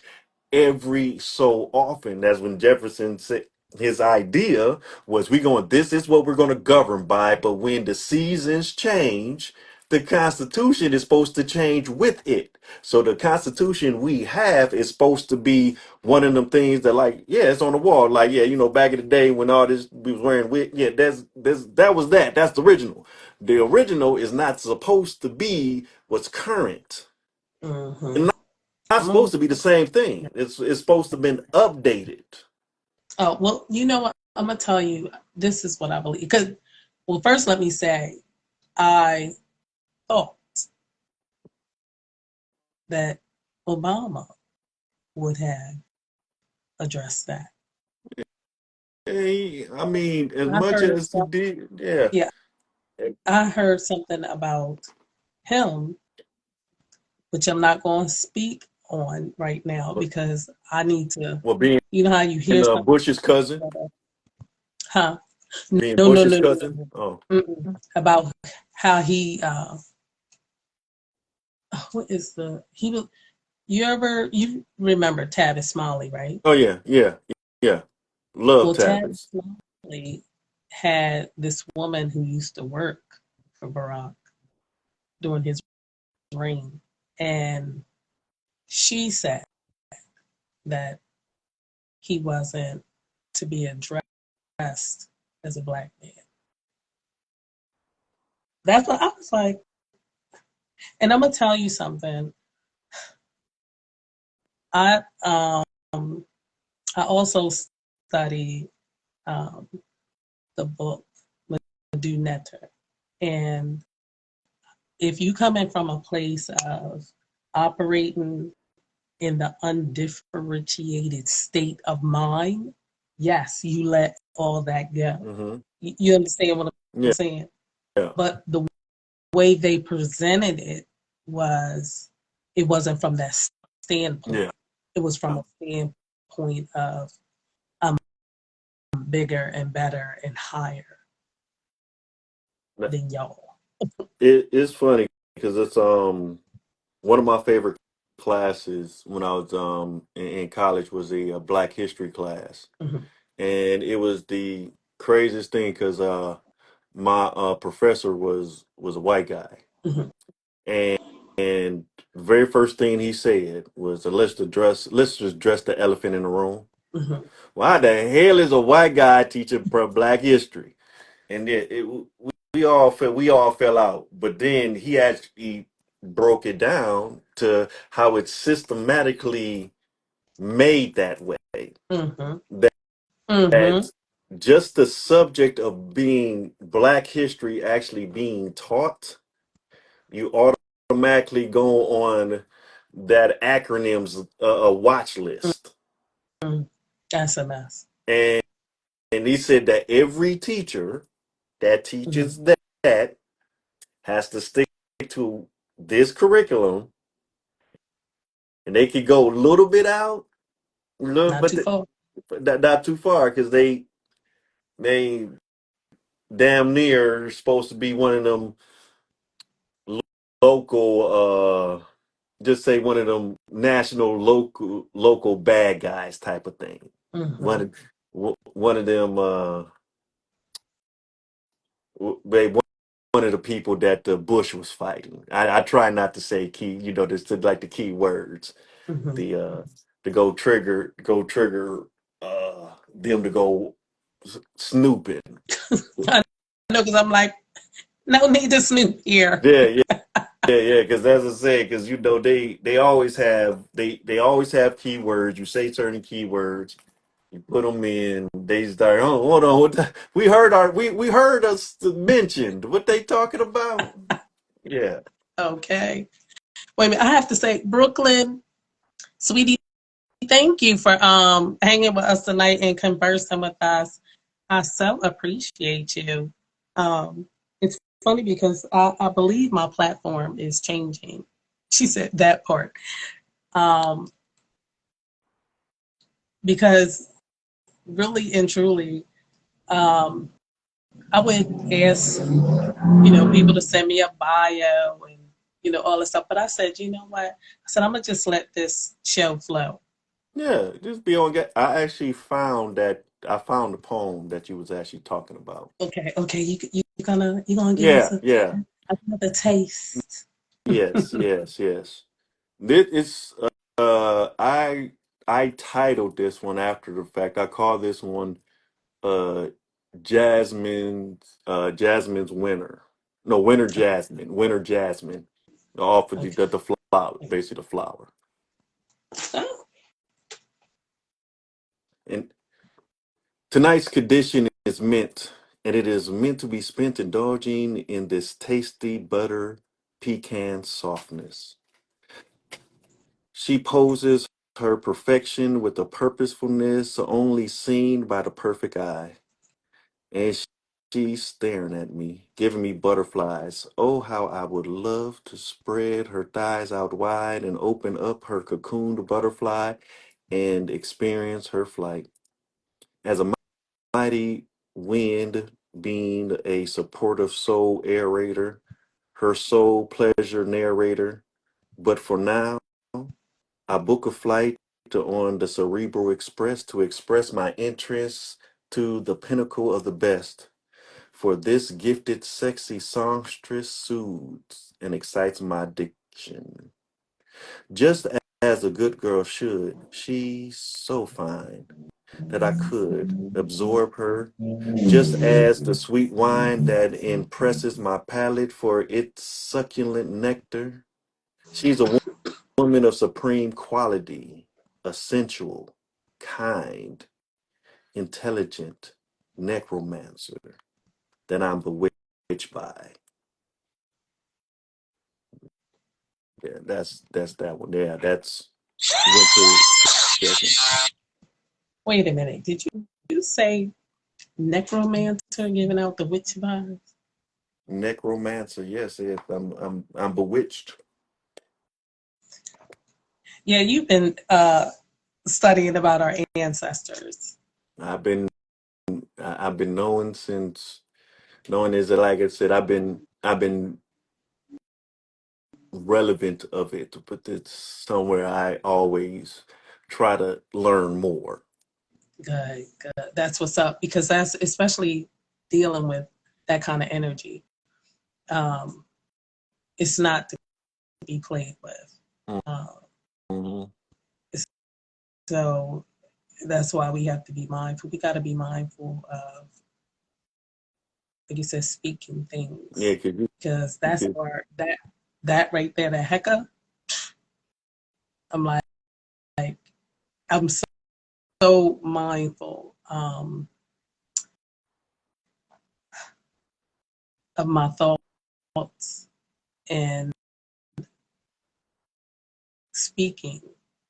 every so often. That's when Jefferson said his idea was we going this is what we're going to govern by, but when the seasons change, the Constitution is supposed to change with it. So the Constitution we have is supposed to be one of them things that like, yeah, it's on the wall. Like, yeah, you know, back in the day when all this we was wearing wig, yeah, that was that. That's the original. The original is not supposed to be what's current. Mm-hmm. It's not Come on. supposed to be the same thing. It's supposed to have been updated. Oh, well, you know what? I'm going to tell you, this is what I believe. Because, well, first, let me say, I thought that Obama would have addressed that. Hey, I mean, as I much heard as he some, did, yeah. yeah, I heard something about him, which I'm not going to speak on right now because I need to, Well, being you know how you hear something, Bush's cousin, huh? being No, no, Bush's no, no, cousin. no. Oh, Mm-mm. About how he, what is the, he was, you remember Tavis Smiley, right? oh yeah, yeah, yeah. Love Well, Tavis Tavis. Smiley had this woman who used to work for Barack during his reign. And she said that he wasn't to be addressed as a black man. That's what I was like. And I'm gonna tell you something. I I also studied um, the book Do Netter, and if you come in from a place of operating in the undifferentiated state of mind, yes, you let all that go. Mm-hmm. You understand what I'm Yeah, saying? yeah, But the way they presented it was, it wasn't from that yeah. standpoint. it was from a standpoint of bigger and better and higher than y'all. It's funny because it's one of my favorite classes when I was in college was a Black History class, Mm-hmm. and it was the craziest thing because my professor was a white guy, Mm-hmm. and and the very first thing he said was, let's just address the elephant in the room. Mm-hmm. Why the hell is a white guy teaching Black history? And we all fell out. But then he actually broke it down to how it's systematically made that way. Mm-hmm. That, Mm-hmm. that just the subject of being Black history actually being taught, you automatically go on that acronym's watch list. Mm-hmm. That's a mess. And he said that every teacher that Mm-hmm. teaches that has to stick to this curriculum, and they could go a little bit out, Not too far. not too far, because they damn near supposed to be one of them local, just say one of them national local bad guys type of thing. Mm-hmm. One of them, they one of the people that the Bush was fighting. I try not to say key, just to like the key words. Mm-hmm. The to go trigger them to go snooping. I know because I'm like, no need to snoop here. Yeah, yeah. Because as I say, because they always have they always have keywords. You say certain keywords, you put them in. They start. Oh, hold on. We heard us mentioned. What they talking about? Yeah. Okay. Wait a minute. I have to say, Brooklyn, sweetie, thank you for hanging with us tonight and conversing with us. I so appreciate you. It's funny because I believe my platform is changing. She said that part. Um, because really and truly, um, I would ask, people to send me a bio and, all this stuff. But I said, you know what? I said, I'm going to just let this show flow. Yeah, just be on. I actually found that I found the poem that you was actually talking about. Okay. You gonna give us Yeah, yeah, another taste. yes. It's I titled this one after the fact. I call this one uh Jasmine's Winter. No, Winter Jasmine. Off of Okay. the flower, basically the flower. Oh, And tonight's condition is mint, and it is meant to be spent indulging in this tasty butter pecan softness. She poses her perfection with a purposefulness only seen by the perfect eye. And she's staring at me, giving me butterflies. Oh, how I would love to spread her thighs out wide and open up her cocooned butterfly and experience her flight. As a mighty wind being a supportive soul aerator, her soul pleasure narrator. But for now, I book a flight on the Cerebral Express to express my interest to the pinnacle of the best. For this gifted, sexy songstress soothes and excites my diction. Just as a good girl should, she's so fine that I could absorb her, just as the sweet wine that impresses my palate for its succulent nectar. She's a woman of supreme quality, a sensual, kind, intelligent necromancer that I'm bewitched by. Yeah, that's that one. Yeah, that's Winter Jasmine. wait a minute. Did you say necromancer giving out the witch vibes? Necromancer. Yes. I'm bewitched. Yeah, you've been. studying about our ancestors. I've been I've been knowing is that, like I said, I've been relevant of it, but it's somewhere I always try to learn more. Good, good. That's what's up because that's especially dealing with that kind of energy. Um, it's not to be played with. Um, Mm-hmm. so that's why we have to be mindful. We got to be mindful of, like you said, speaking Yeah, things cause because you that's could, our that right there, the hecka. I'm like I'm so mindful of my thoughts and speaking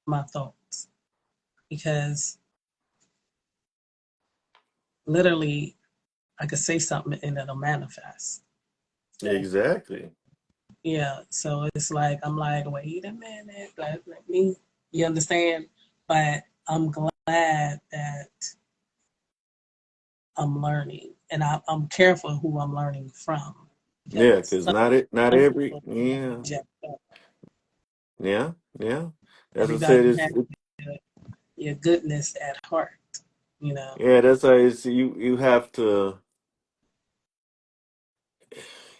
my thoughts because literally I could say something and it'll manifest. So exactly. yeah, so it's like I'm like, wait a minute, let me, you understand? But I'm glad that I'm learning, and I'm careful who I'm learning from Yeah, because because not some every people yeah reject that. yeah yeah. As I said, Everybody has your goodness at heart, you know. yeah. That's how it's you have to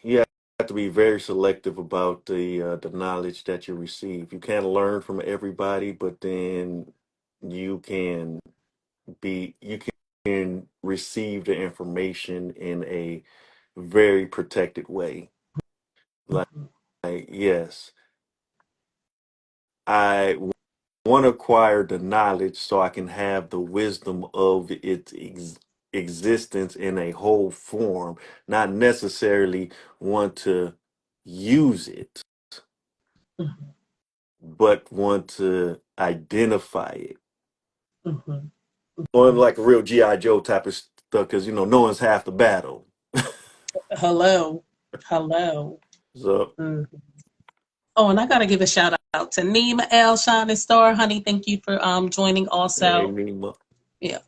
you have to be very selective about the knowledge that you receive. You can't learn from everybody, but then you can you can receive the information in a very protected way. Like, Mhm, yes, I want to acquire the knowledge so I can have the wisdom of its existence in a whole form, not necessarily want to use it, mhm, but want to identify it. mhm, Or mhm. like a real G.I. Joe type of stuff, because knowing's half the battle. Hello, hello. So, Mm. Oh, and I gotta give a shout out to Nima L. Shining Star, honey. Thank you for joining also. amen. Yeah,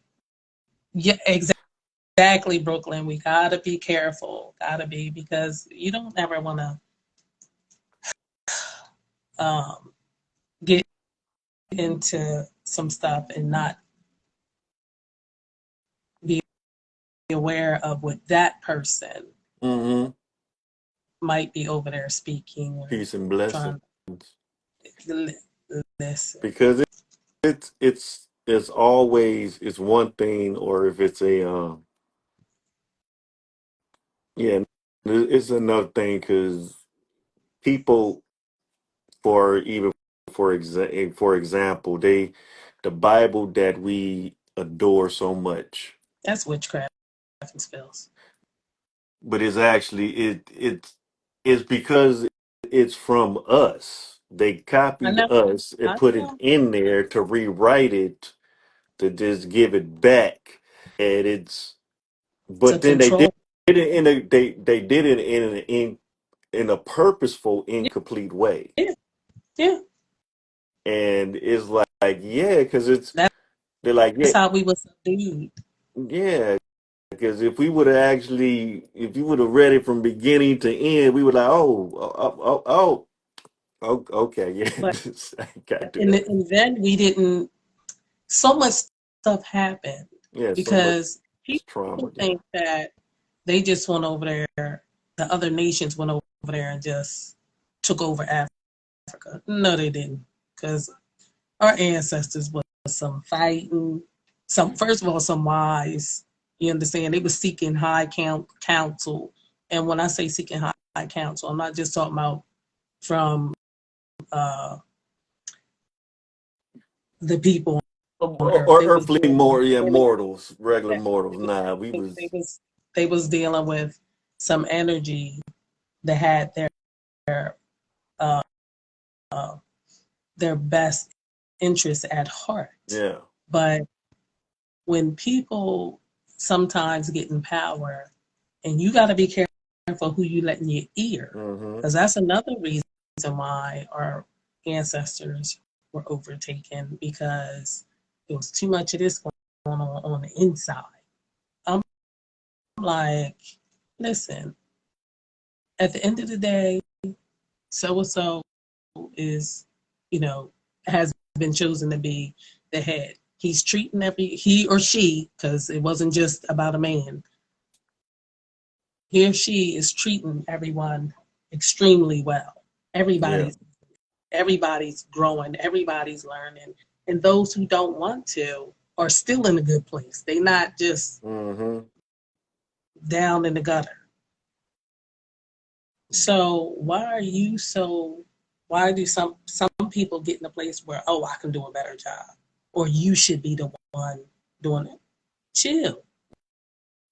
yeah, exactly, Brooklyn. We gotta be careful, gotta be because you don't ever want to get into some stuff and not be aware of what that person Hmm. might be over there speaking or Peace and blessings. trying to listen. Because it's always it's one thing, or if it's a yeah, it's another thing because people, for even for example, the Bible that we adore so much, That's witchcraft and spells. but it's actually it's because it's from us. They I copied know, us and I put it know. in there to rewrite it to just give it back, and it's To but then they did control. it in a they did it in a purposeful incomplete way, Yeah, yeah. and it's like yeah, because it's That's they're like yeah how we were subdued. yeah. Because if you would have read it from beginning to end, we would like, okay, yeah, But I got to do that. and then we didn't. So much stuff happened Yeah, so much because trauma people there. think that they just went over there. The other nations went over there and just took over Africa. No, they didn't, because our ancestors was some fighting. Some first of all, some wise. You understand? They were seeking high counsel, and when I say seeking high counsel, I'm not just talking about from uh, the people on earth. Or They was earthly dealing with more, yeah, energy. mortals, regular Yeah, mortals. Nah, we they was was they was dealing with some energy that had uh, uh, their best interests at heart. yeah. But when people sometimes get in power, and you got to be careful who you let in your ear, Mm-hmm. because that's another reason why our ancestors were overtaken because was too much of this going on the inside. I'm like, listen, at the end of the day, so and so is, you know, has been chosen to be the head. He's treating he or she, because it wasn't just about a man, he or she is treating everyone extremely well. Yeah. Everybody's growing, everybody's learning, and those who don't want to are still in a good place. They're not just Mm-hmm. down in the gutter. So why are you so? Why do some people get in a place where, oh, I can do a better job, or you should be the one doing it? Chill,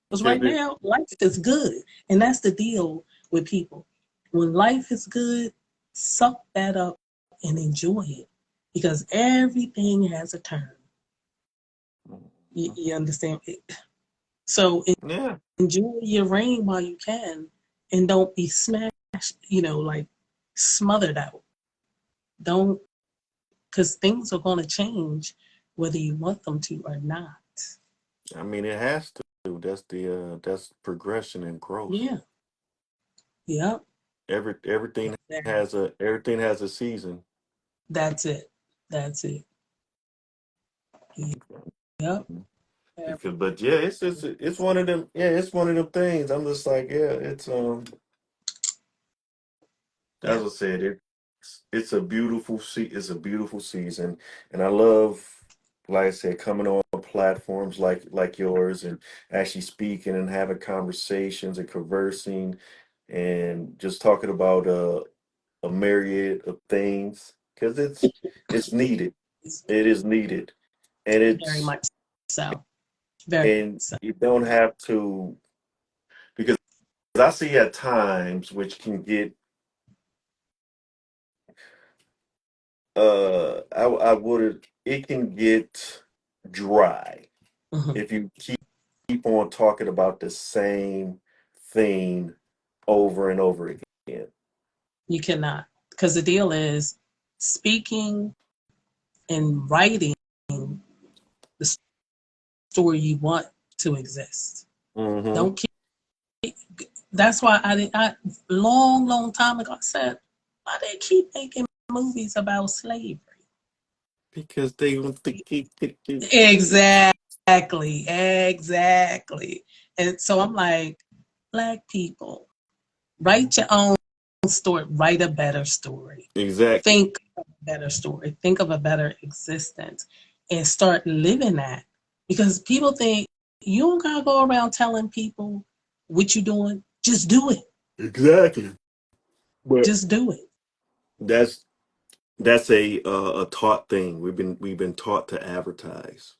because Because right now life is good, and that's the deal with people. When life is good, suck that up and enjoy it, because everything has a turn. You understand? So yeah. enjoy your reign while you can, and don't be smashed. Like smothered out. Don't, because things are going to change whether you want them to or not. I mean, it has to. That's progression and growth. Yeah. Yep. Exactly. Everything has a season. That's it. That's it. Yep. But yeah, it's one of them. Yeah, it's one of them things. I'm just like, yeah, it's as Yeah. I said, it's a beautiful season, and I love, like I said, coming on platforms like yours and actually speaking and having conversations and conversing, and just talking about a myriad of things because it's needed. It is needed, and Very it's much so. Very much and so. you don't have to because I see at times which can get I would it can get dry Hmm. if you keep on talking about the same thing over and over again. You cannot. Because the deal is speaking and writing the story you want to exist. Hmm. Don't keep, that's why long time ago I said, why they keep making movies about slavery? Because they want to keep. Exactly, exactly. And so I'm like, black people, write your own story, write a better story, Exactly. think of a better story, think of a better existence, and start living that. Because people think you don't gotta go around telling people what you're doing. Just do it. Exactly. But Just do it. that's that's a taught thing. We've been taught to advertise,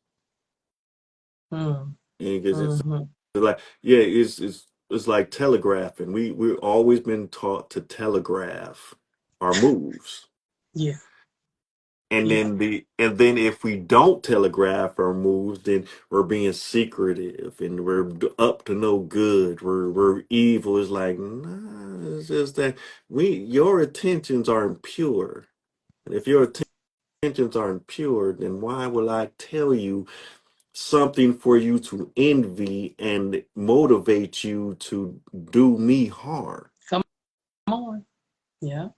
Mm, because it's hmm. like yeah, it's like telegraphing. We've always been taught to telegraph our moves. Yeah, yeah. And then if we don't telegraph our moves, then we're being secretive and we're up to no good. We're evil. It's like, nah, it's just that your intentions aren't pure. And if your intentions aren't pure, then why will I tell you something for you to envy and motivate you to do me harm? Come on. Yeah.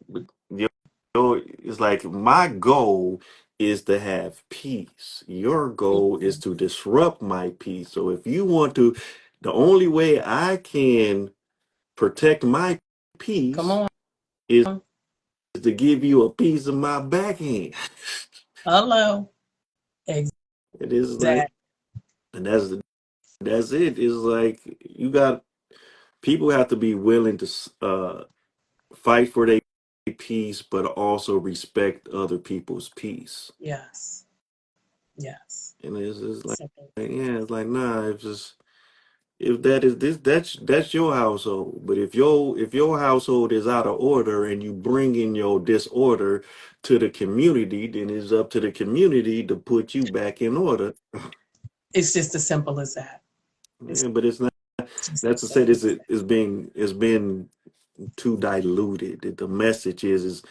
You know, it's like my goal is to have peace. Your goal is Mhm. to disrupt my peace. So if you want to, the only way I can protect my Come peace on. is to give you a piece of my backhand. Hello. It is like, Exactly. and that's it. It's like you got people have to be willing to fight for their peace, but also respect other people's peace. Yes. Yes. And it's just like, Simple. yeah, it's like, nah, it's just if that is this, that's your household. But if your household is out of order and you bring in your disorder to the community, then it's up to the community to put you back in order. It's just as simple as that. It's Yeah, but it's not. just That's as to say simple this as that. is being is been too diluted. The message is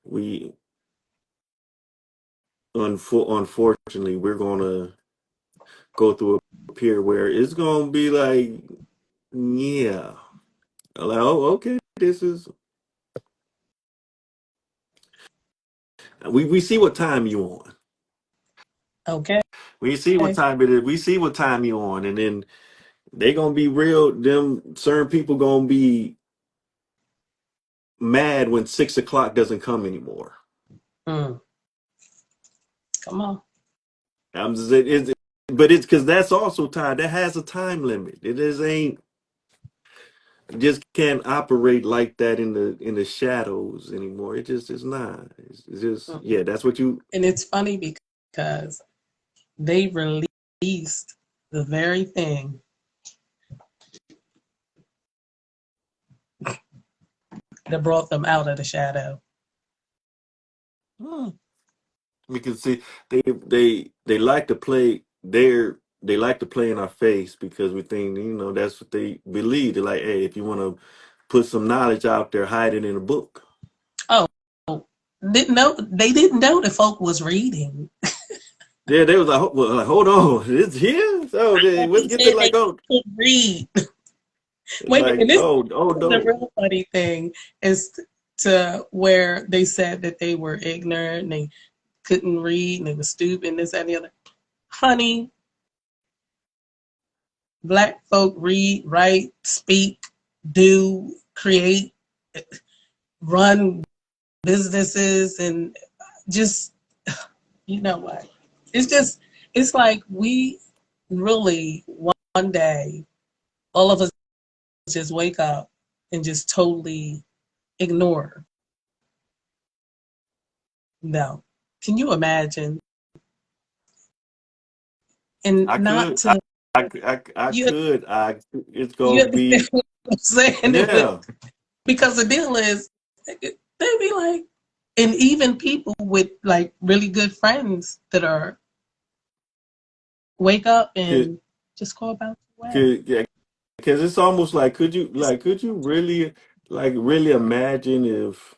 we unfortunately, we're gonna go through a period where it's gonna be like, yeah, like, oh, okay, this is we see what time you on. Okay. We see what time it is. We see what time you on, and then they gonna be real. Them certain people gonna be mad when 6 o'clock doesn't come anymore. Mm, come on. I'm just, but it's because that's also time. That has a time limit. It just ain't just can't operate like that in the shadows anymore. It just is not. It's just Mm-mm. yeah. That's what you. And it's funny because they released the very thing that brought them out of the shadow. Hmm. Because see, they like to play. They like to play in our face because we think that's what they believe. They're like, hey, if you want to put some knowledge out there, hide it in a book. Oh, didn't know they didn't know the folk was reading. Yeah, they was like, well, like hold on, it's here. So let's He get to said like, they oh, could read. Wait, like and this oh is the no, real funny thing is to where they said that they were ignorant and they couldn't read and they were stupid and this and the other. Honey, black folk read, write, speak, do, create, run businesses, and just, you know what? It's just, it's like we really one day, all of us just wake up and just totally ignore them. Can you imagine? And I not could, to, I you, could, it's you gonna understand be what I'm saying? It would, yeah. because the deal is, they'd be like, and even people with like really good friends that are wake up Could and just go about the way. yeah, because it's almost like It's, could you really really imagine if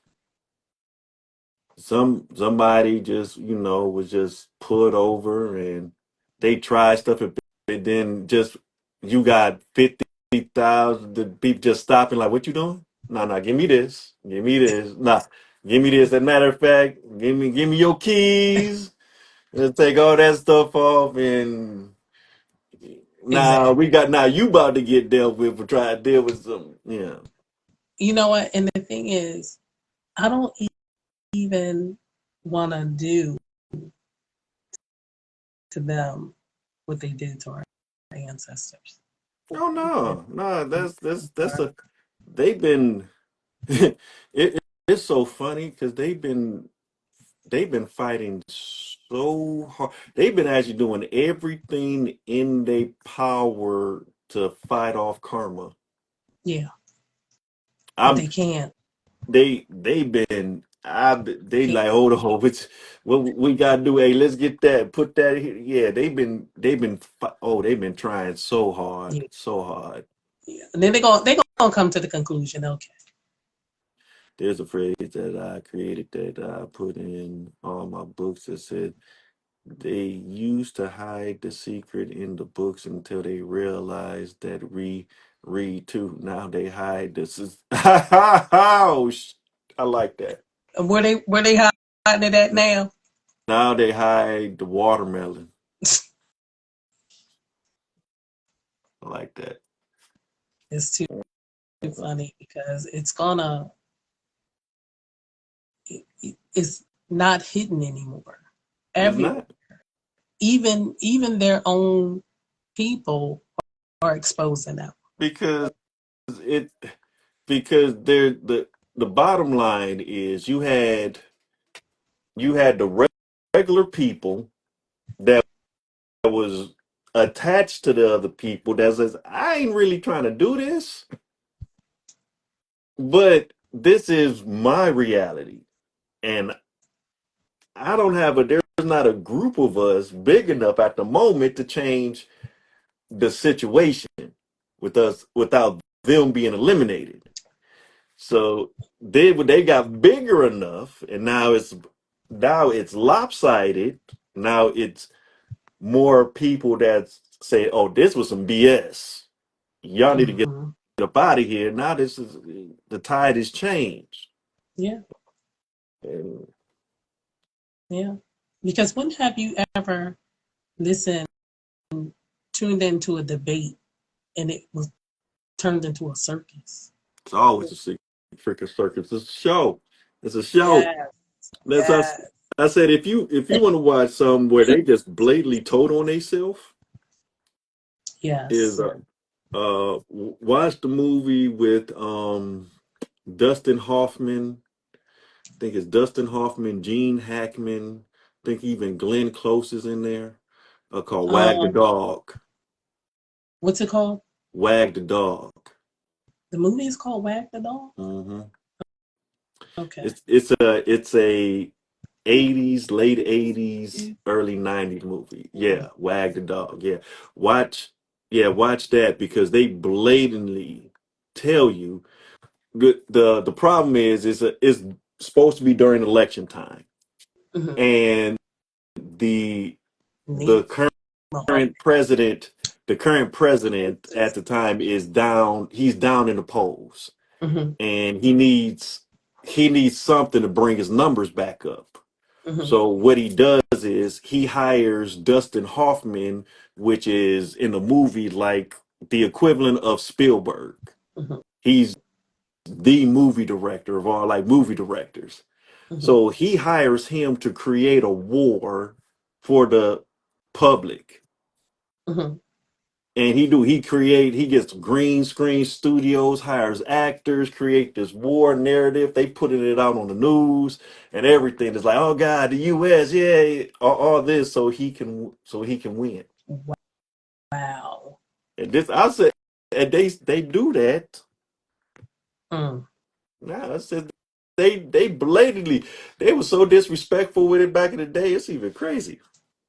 somebody just was just put over and they tried stuff and then just you got 50,000 the people just stopping like what you doing? No, no, give me this, nah, give me this. As a matter of fact, give me your keys. Let's take all that stuff off and now exactly. we got now you about to get dealt with for trying to deal with some yeah. You know what? And the thing is, I don't even want to do to them what they did to our ancestors. Oh no, no, that's a they've been it's so funny because they've been fighting so hard. They've been actually doing everything in their power to fight off karma. Yeah, but I'm they can't. they've been they Can't. like hold on, which what we gotta do? Hey, let's get that, put that here. Yeah, they've been trying Yeah, so hard. yeah. And then they gonna come to the conclusion. Okay, There's a phrase that I created that I put in all my books that said they used to hide the secret in the books until they realized that we read too. Now they hide this is oh, I like that. and where they hiding it at now? Now they hide the watermelon. I like that. It's too funny because it's not hidden anymore. It's Everywhere, not even their own people are exposing them. because it because they're the bottom line is you had the regular people that was attached to the other people that says, I ain't really trying to do this, but this is my reality. And I don't have there's not a group of us big enough at the moment to change the situation with us without them being eliminated. So they got bigger enough, and now it's now it's lopsided. Now it's more people that say, "Oh, this was some BS. Y'all need to get Mm-hmm. up out of here." Now this is the tide has changed. Yeah, And yeah. Because when have you ever listened, tuned into a debate, and it was turned into a circus? it's always a freaking circus. It's a show. It's a show. Yes, That's us. yes, I said if you want to watch some where they just blatantly told on themselves, is yes. watch the movie with Dustin Hoffman. I think it's Dustin Hoffman, Gene Hackman. I think even Glenn Close is in there. Called Wag the Um, Dog. what's it called? Wag the Dog. The movie is called Wag the Dog. hmm Okay. it's a 80s, late 80s, early 90s movie. Yeah, Wag the Dog. Yeah. Watch watch that because they blatantly tell you the problem is supposed to be during election time. Mm-hmm. And the Neat. the current president the current president at the time is down he's down in the polls, Mm-hmm. and he needs something to bring his numbers back up. Mm-hmm. So what he does is he hires Dustin Hoffman, which is in the movie like the equivalent of Spielberg. Mm-hmm. He's the movie director of all like movie directors. Mm-hmm. So he hires him to create a war for the public. Mm-hmm. And he gets green screen studios, hires actors, create this war narrative. They putting it out on the news and everything. It's like, oh God, the US, yeah, all this so he can win. Wow. And this I said, and they do that. Mm. Now I said they blatantly they were so disrespectful with it back in the day. It's even crazy.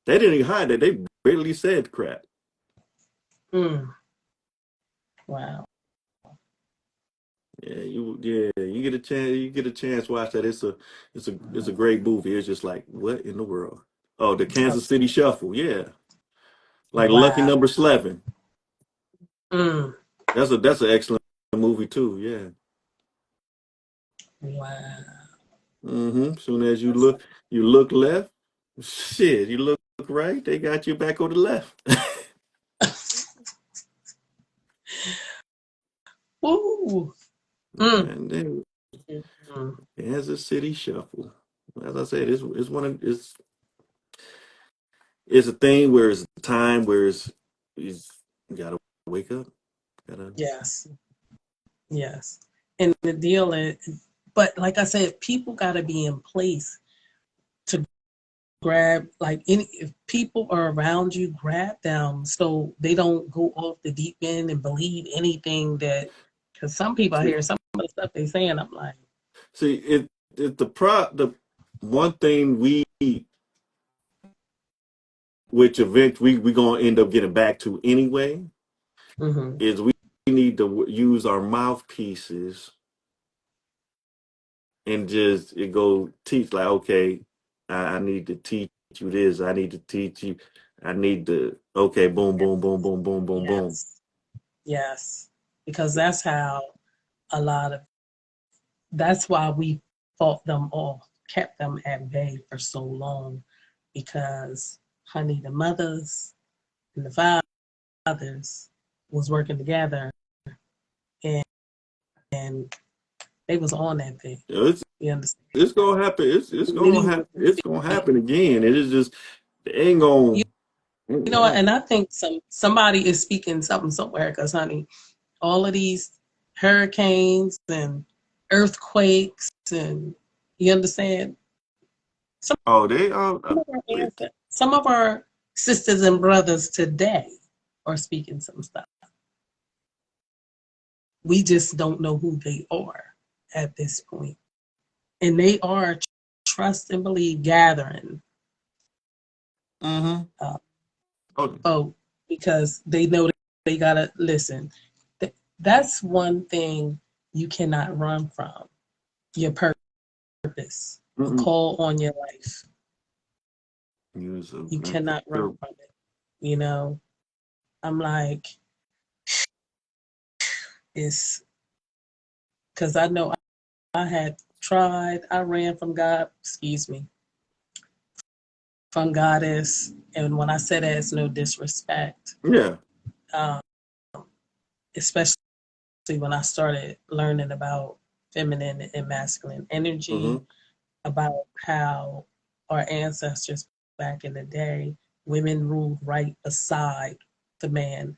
They didn't even hide it. They barely said crap. Mm. Wow. You get a chance. You get a chance. Watch that. It's a great movie. It's just like what in the world? Oh, the Oh, Kansas City Shuffle. Yeah, like Lucky wow. Number 11. Mm. That's an excellent movie too. Yeah. Wow. Soon as you That's, look left. Shit, you look right. They got you back on the left. woo. Mm. And then Mm. Kansas City Shuffle. As I said, it's a thing where it's a time where it's you gotta wake up. Gotta Yes. Yes. And the deal is, but like I said, people got to be in place to grab, like, any, if people are around you, grab them so they don't go off the deep end and believe anything that, because some people out see. here, some of the stuff they saying, I'm like, See the one thing which event we gonna end up getting back to anyway mm-hmm. is we need to use our mouthpieces and just it go teach like okay I need to teach you this I need to teach you I need to okay boom boom boom boom boom boom boom. Yes, yes, because that's how a lot of, that's why we fought them off, kept them at bay for so long, because honey, the mothers and the fathers was working together, and, and they was on that thing. You know, You understand? it's gonna happen. It's They gonna knew happen. what to It's gonna say. happen again. It is just it ain't gonna. You, you know what? And I think somebody is speaking something somewhere, because honey, all of these hurricanes and earthquakes, and you understand, some Oh, they are. of our some of our sisters and brothers today are speaking some stuff. We just don't know who they are at this point, and they are, trust and believe, gathering Mm-hmm. uh, Oh, vote, because they know they gotta listen. That's one thing you cannot run from, your purpose. a Mm-mm. call on your life. Use You a cannot run sure. from it. You know, I'm like, it's because I know I had tried, I ran from God, excuse me, from Goddess. And when I say that, it's no disrespect, Yeah. um, especially when I started learning about feminine and masculine energy, Mm-hmm. about how our ancestors back in the day, women ruled right beside the man.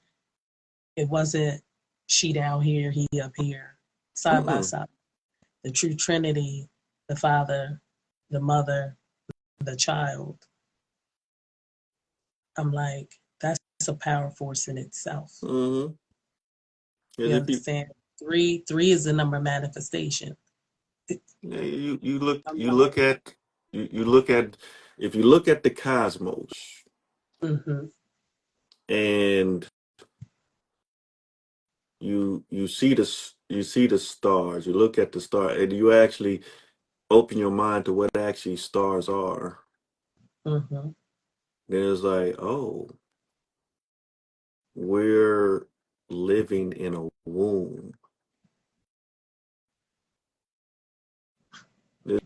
It wasn't she down here, he up here, side by Mm-mm. side. The true trinity, the father, the mother, the child. I'm like, that's a power force in itself. Mm-hmm. You Because if you understand? Three is the number of manifestation. yeah, you look I'm you like, look at you look at if you look at the cosmos mm-hmm, and you see you see the stars, you look at the star and you actually open your mind to what actually stars are, mm-hmm. then it's like, oh, we're living in a womb. This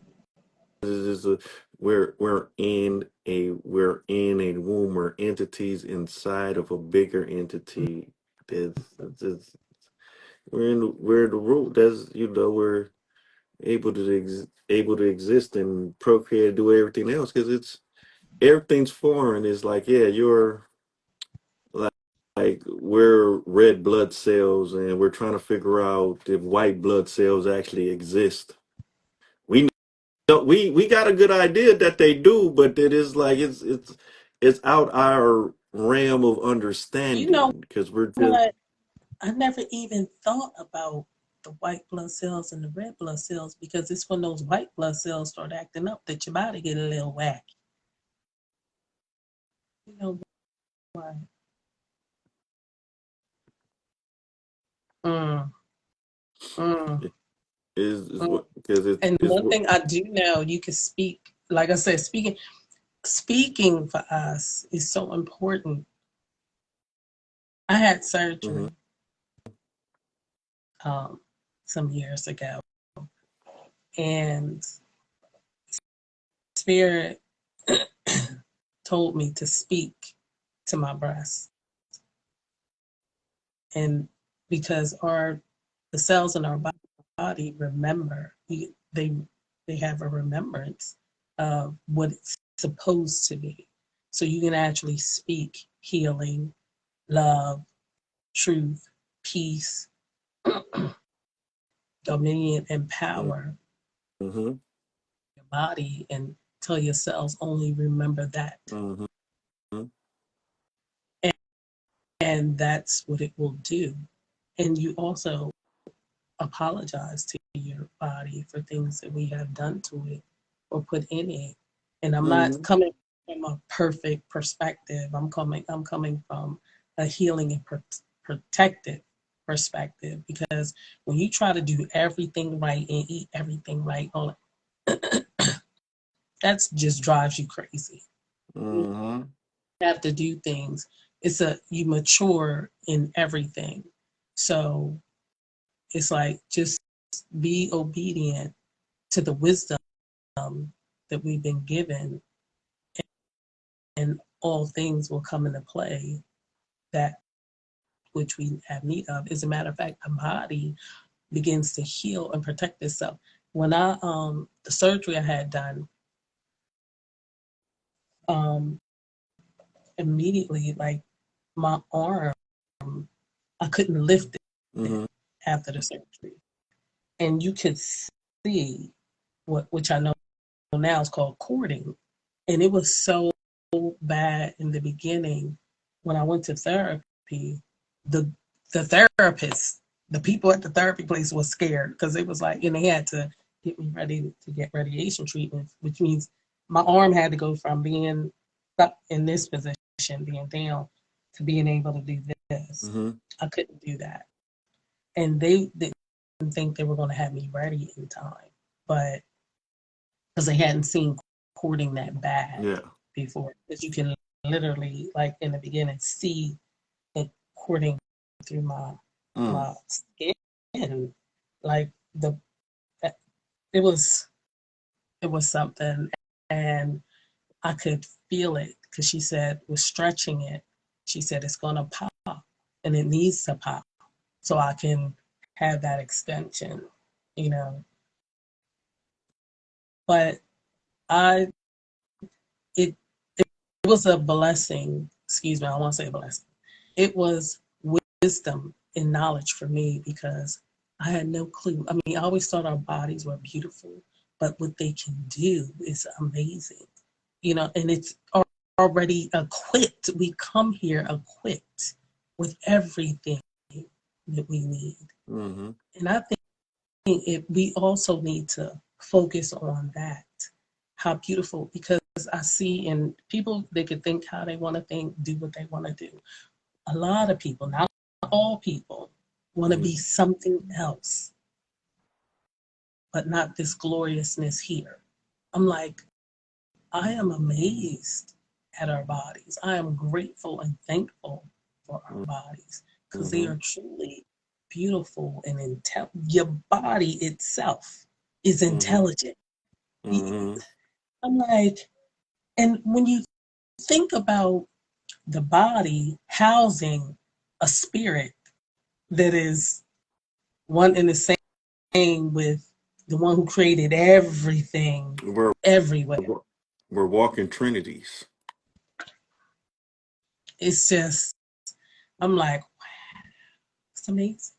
is a we're in a womb. We're entities inside of a bigger entity. It's, we're the root. That's we're able to exist and procreate, do everything else because it's everything's foreign. It's like yeah, you're like we're red blood cells and we're trying to figure out if white blood cells actually exist. We we got a good idea that they do, but it is like it's out our realm of You know understanding because we're just what? I never even thought about the white blood cells and the red blood cells because it's when those white blood cells start acting up that your body get a little wacky. You know why? Mm, mm, is mm. what because it's And is one what thing I do know, you can speak. Like I said, speaking for us is so important. I had hmm surgery um, some years ago, and spirit told me to speak to my breast, and because our the cells in our body remember, they they have a remembrance of what it's supposed to be, so you can actually speak healing, love, truth, peace, dominion, and power hmm your body and tell your cells only remember that. hmm And that's what it will do. And you also apologize to your body for things that we have done to it or put in it. And I'm not hmm coming from a perfect perspective. I'm coming from a healing and protective perspective because when you try to do everything right and eat everything right, that just drives you crazy. You hmm have to do things. You mature in everything. So it's like just be obedient to the wisdom that we've been given, and all things will come into play that which we have need of. As a matter of fact, our body begins to heal and protect itself. When I the surgery I had done, um immediately like my arm, I couldn't lift it hmm after the surgery. And you could see what which I know now is called cording. And it was so bad in the beginning when I went to therapy. The therapist, the people at the therapy place was scared because it was like, and they had to get me ready to get radiation treatment, which means my arm had to go from being stuck in this position, being down, to being able to do this. hmm I couldn't do that. And they didn't think they were going to have me ready in time. But because they hadn't seen courting that bad Yeah. before. Because you can literally, like in the beginning, see it courting through Mm. my skin, like the it was it was something, and I could feel it because she said was stretching it. She said it's gonna pop, and it needs to pop so I can have that extension, you know. But I it it was a blessing. Excuse me, I want to say a blessing. It was wisdom and knowledge for me because I had no clue. I mean, I always thought our bodies were beautiful, but what they can do is amazing, you know, and it's already equipped. We come here equipped with everything that we need. Mm-hmm. And I think we also need to focus on that. How beautiful, because I see in people, they can think how they want to think, do what they want to do. A lot of people, not all people, want to Mm-hmm. be something else, but not this gloriousness here. I'm like, I am amazed at our bodies. I am grateful and thankful for our bodies because they Mm-hmm. are truly beautiful and your body itself is Mm-hmm. intelligent. Mm-hmm. I'm like, and when you think about the body housing a spirit that is one and the same with the one who created everything We're everywhere. we're walking trinities. It's just, I'm like, it's amazing.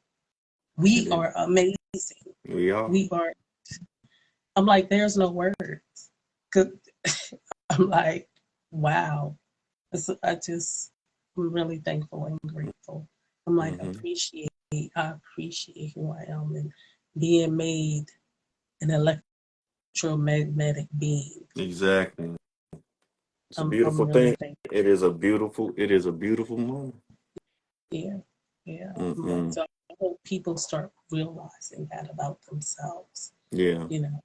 We Yeah, are amazing. we are. We are, I'm like, there's no words. 'Cause I'm like, wow. I'm really thankful and grateful. I'm like, Mm-hmm. I appreciate who I am and being made an electromagnetic being. Exactly. It's a I'm beautiful really thing. thankful. It is a beautiful moment. Yeah, yeah. Mm-mm. So I hope people start realizing that about themselves, Yeah. you know,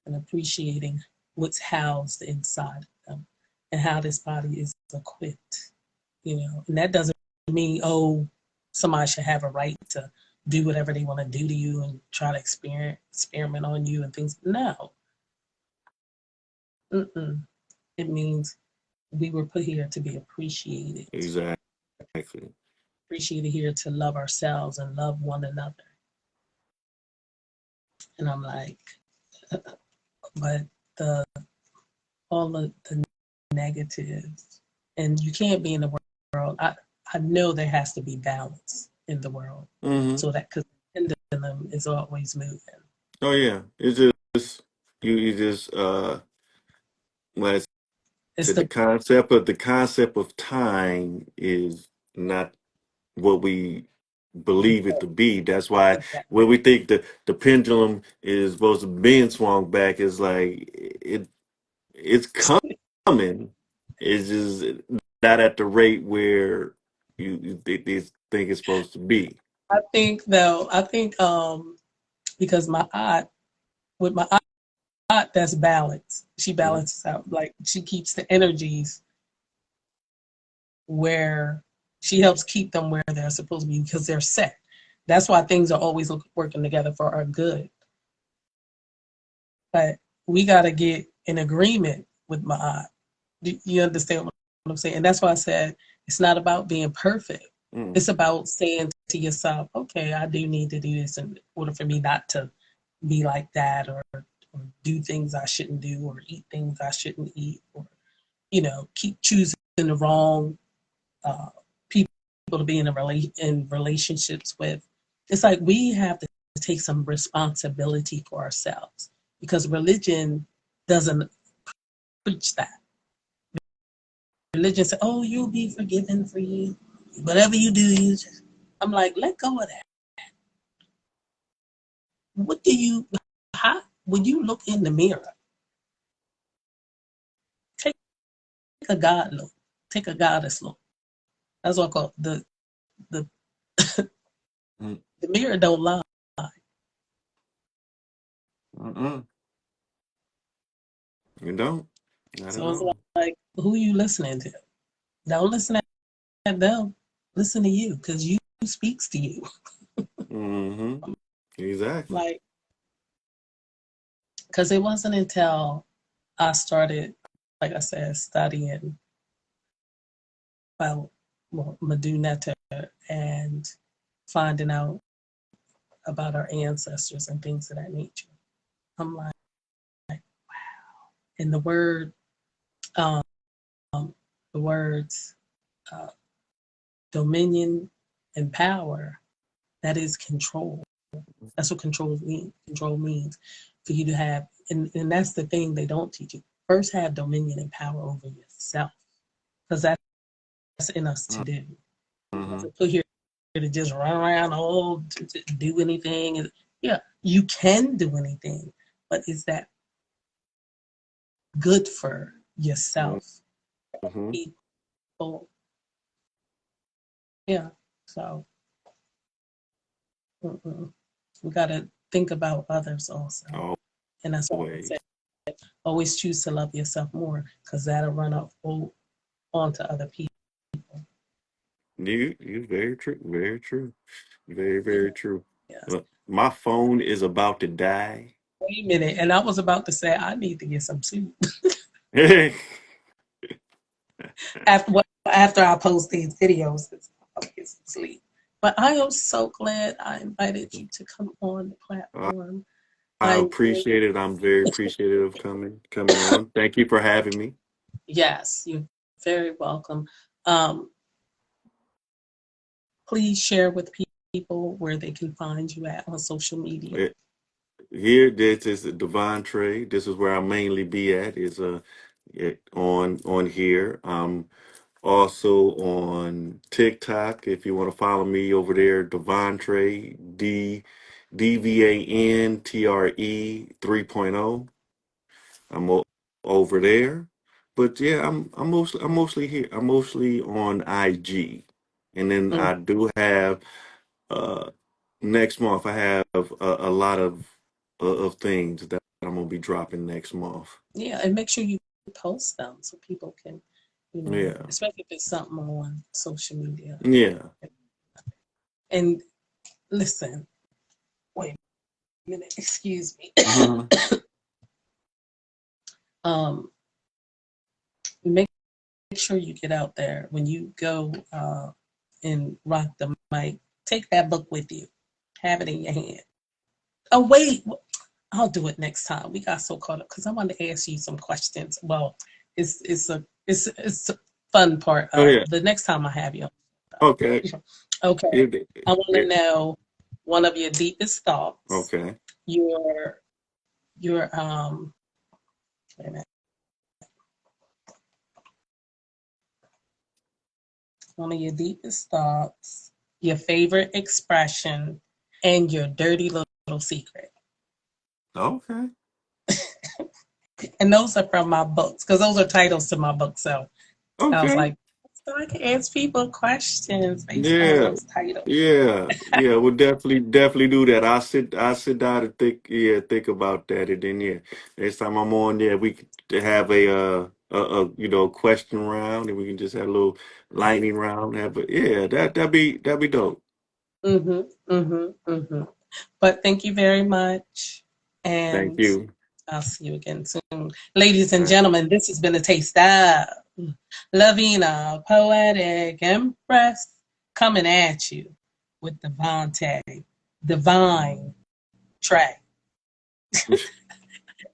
and appreciating what's housed inside of them and how this body is equipped, you know. And that doesn't mean, oh, somebody should have a right to do whatever they want to do to you and try to experiment on you and things. No, mm-mm. It means we were put here to be appreciated, Exactly. appreciated here to love ourselves and love one another. And I'm like, but the all of the negatives, and you can't be in the world. I know there has to be balance in the world, Mm-hmm. so that because the pendulum is always moving. Oh yeah. It's just you just like I It's said, the the concept of time is not what we believe it to be. That's why exactly. when we think the pendulum is supposed to be swung back, it's like it's coming. It's just not at the rate where they think it's supposed to be. I think though. I think because my aunt with my aunt that's balance. She Hmm. balances out. Like she keeps the energies where she helps keep them where they're supposed to be because they're set. That's why things are always working together for our good. But we got to get in agreement with my aunt. Do you understand what I'm saying? And that's why I said it's not about being perfect. Mm. It's about saying to yourself, okay, I do need to do this in order for me not to be like that or do things I shouldn't do or eat things I shouldn't eat or, you know, keep choosing the wrong uh, people to be in relationships with. It's like we have to take some responsibility for ourselves because religion doesn't preach that. Religion says, "Oh, you'll be forgiven for you, whatever you do." You just, I'm like, let go of that. What do you? How when you look in the mirror, take a God look, take a goddess look. That's what I call the Mm. the mirror don't lie. Mm-mm. You don't. Not at So it's all. like, who you listening to? Don't listen at them. Listen to you, because you speaks to you. Mm-hmm. Exactly. Like, because it wasn't until I started, like I said, studying about, well, Maduneta, and finding out about our ancestors and things of that nature. I'm like, and um, the words uh, dominion and power, that is control. That's what control means. Control means for you to have, and that's the thing they don't teach you. First, have dominion and power over yourself, because that's in us to do. We Mm-hmm. wasn't put here to just run around, to do anything. Yeah, you can do anything, but is that good for yourself? Mm-hmm. People, yeah. So we got to think about others also, and that's why I say Always. always choose to love yourself more, because that'll run up onto other people. You very true. Very true. Very, very true. Yes. My phone is about to die. Wait a minute, and I was about to say I need to get some sleep after I post these videos. I'll get some sleep. But I am so glad I invited you to come on the I platform. I I enjoyed it. appreciate it. I'm very appreciative of coming on. Thank you for having me. Yes, you're very welcome. Um, please share with people where they can find you at on social media. Eh, Here, this is the Divine Trade. This is where I mainly be at. Is on here. Also on TikTok. If you want to follow me over there, Divine Trade, DVANTRE 3.0. I'm over there. But yeah, I'm mostly here. I'm mostly on IG. And then Mm. I do have uh next month I have a lot of things that I'm gonna be dropping next month. Yeah, and make sure you post them so people can, Yeah. especially if it's something on social media. Yeah. And listen, wait a minute, excuse me. Uh-huh. um, make sure you get out there when you go and rock the mic. Take that book with you. Have it in your hand. Oh wait, I'll do it next time. We got so caught up because I wanted to ask you some questions. Well, it's a fun part Oh of yeah. the next time I have you. Okay. Okay, It, I want to it, know one of your deepest thoughts. okay. Your your wait a minute. One of your deepest thoughts, your favorite expression, and your dirty little secret. Okay. And those are from my books, because those are titles to my book. So I was Okay. like, so I can ask people questions based on Yeah. those titles. Yeah. Yeah. We'll definitely do that. I sit down and think about that, and then yeah, next time I'm on there, we could have a question round, and we can just have a little lightning round. Have a yeah, that'd be dope. Mm-hmm, mm-hmm, mm-hmm. But thank you very much. Thank And you. I'll see you again soon. Ladies All and right. gentlemen, this has been a taste of Lavina, Poetic, Empress, coming at you with Divine Trey.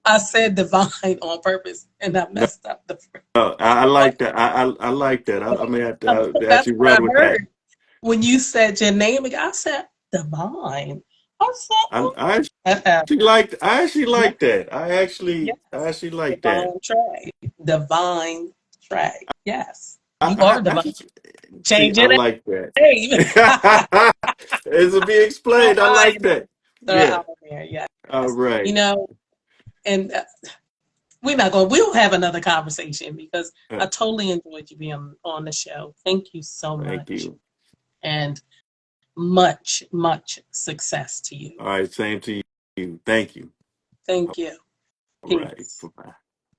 I said divine on purpose and I No, messed up the phrase. I like that. I like that. I may have to That's actually what I run with that. heard when you said your name. I said divine. I I, I said, yeah, like that. I yes, actually like that. divine Trey, divine Trey. Yes, you I, are I, I divine. see. Change I your like that. name. As to be Throw explained, I I like in that. there. Yeah. Out there. Yes. All right. And we're not going. We'll have another conversation because Uh, I totally enjoyed you being on the show. Thank you so Thank much, you. and much success to you. All right. Same to you. Thank you. Thank you. All right. Peace. Bye bye.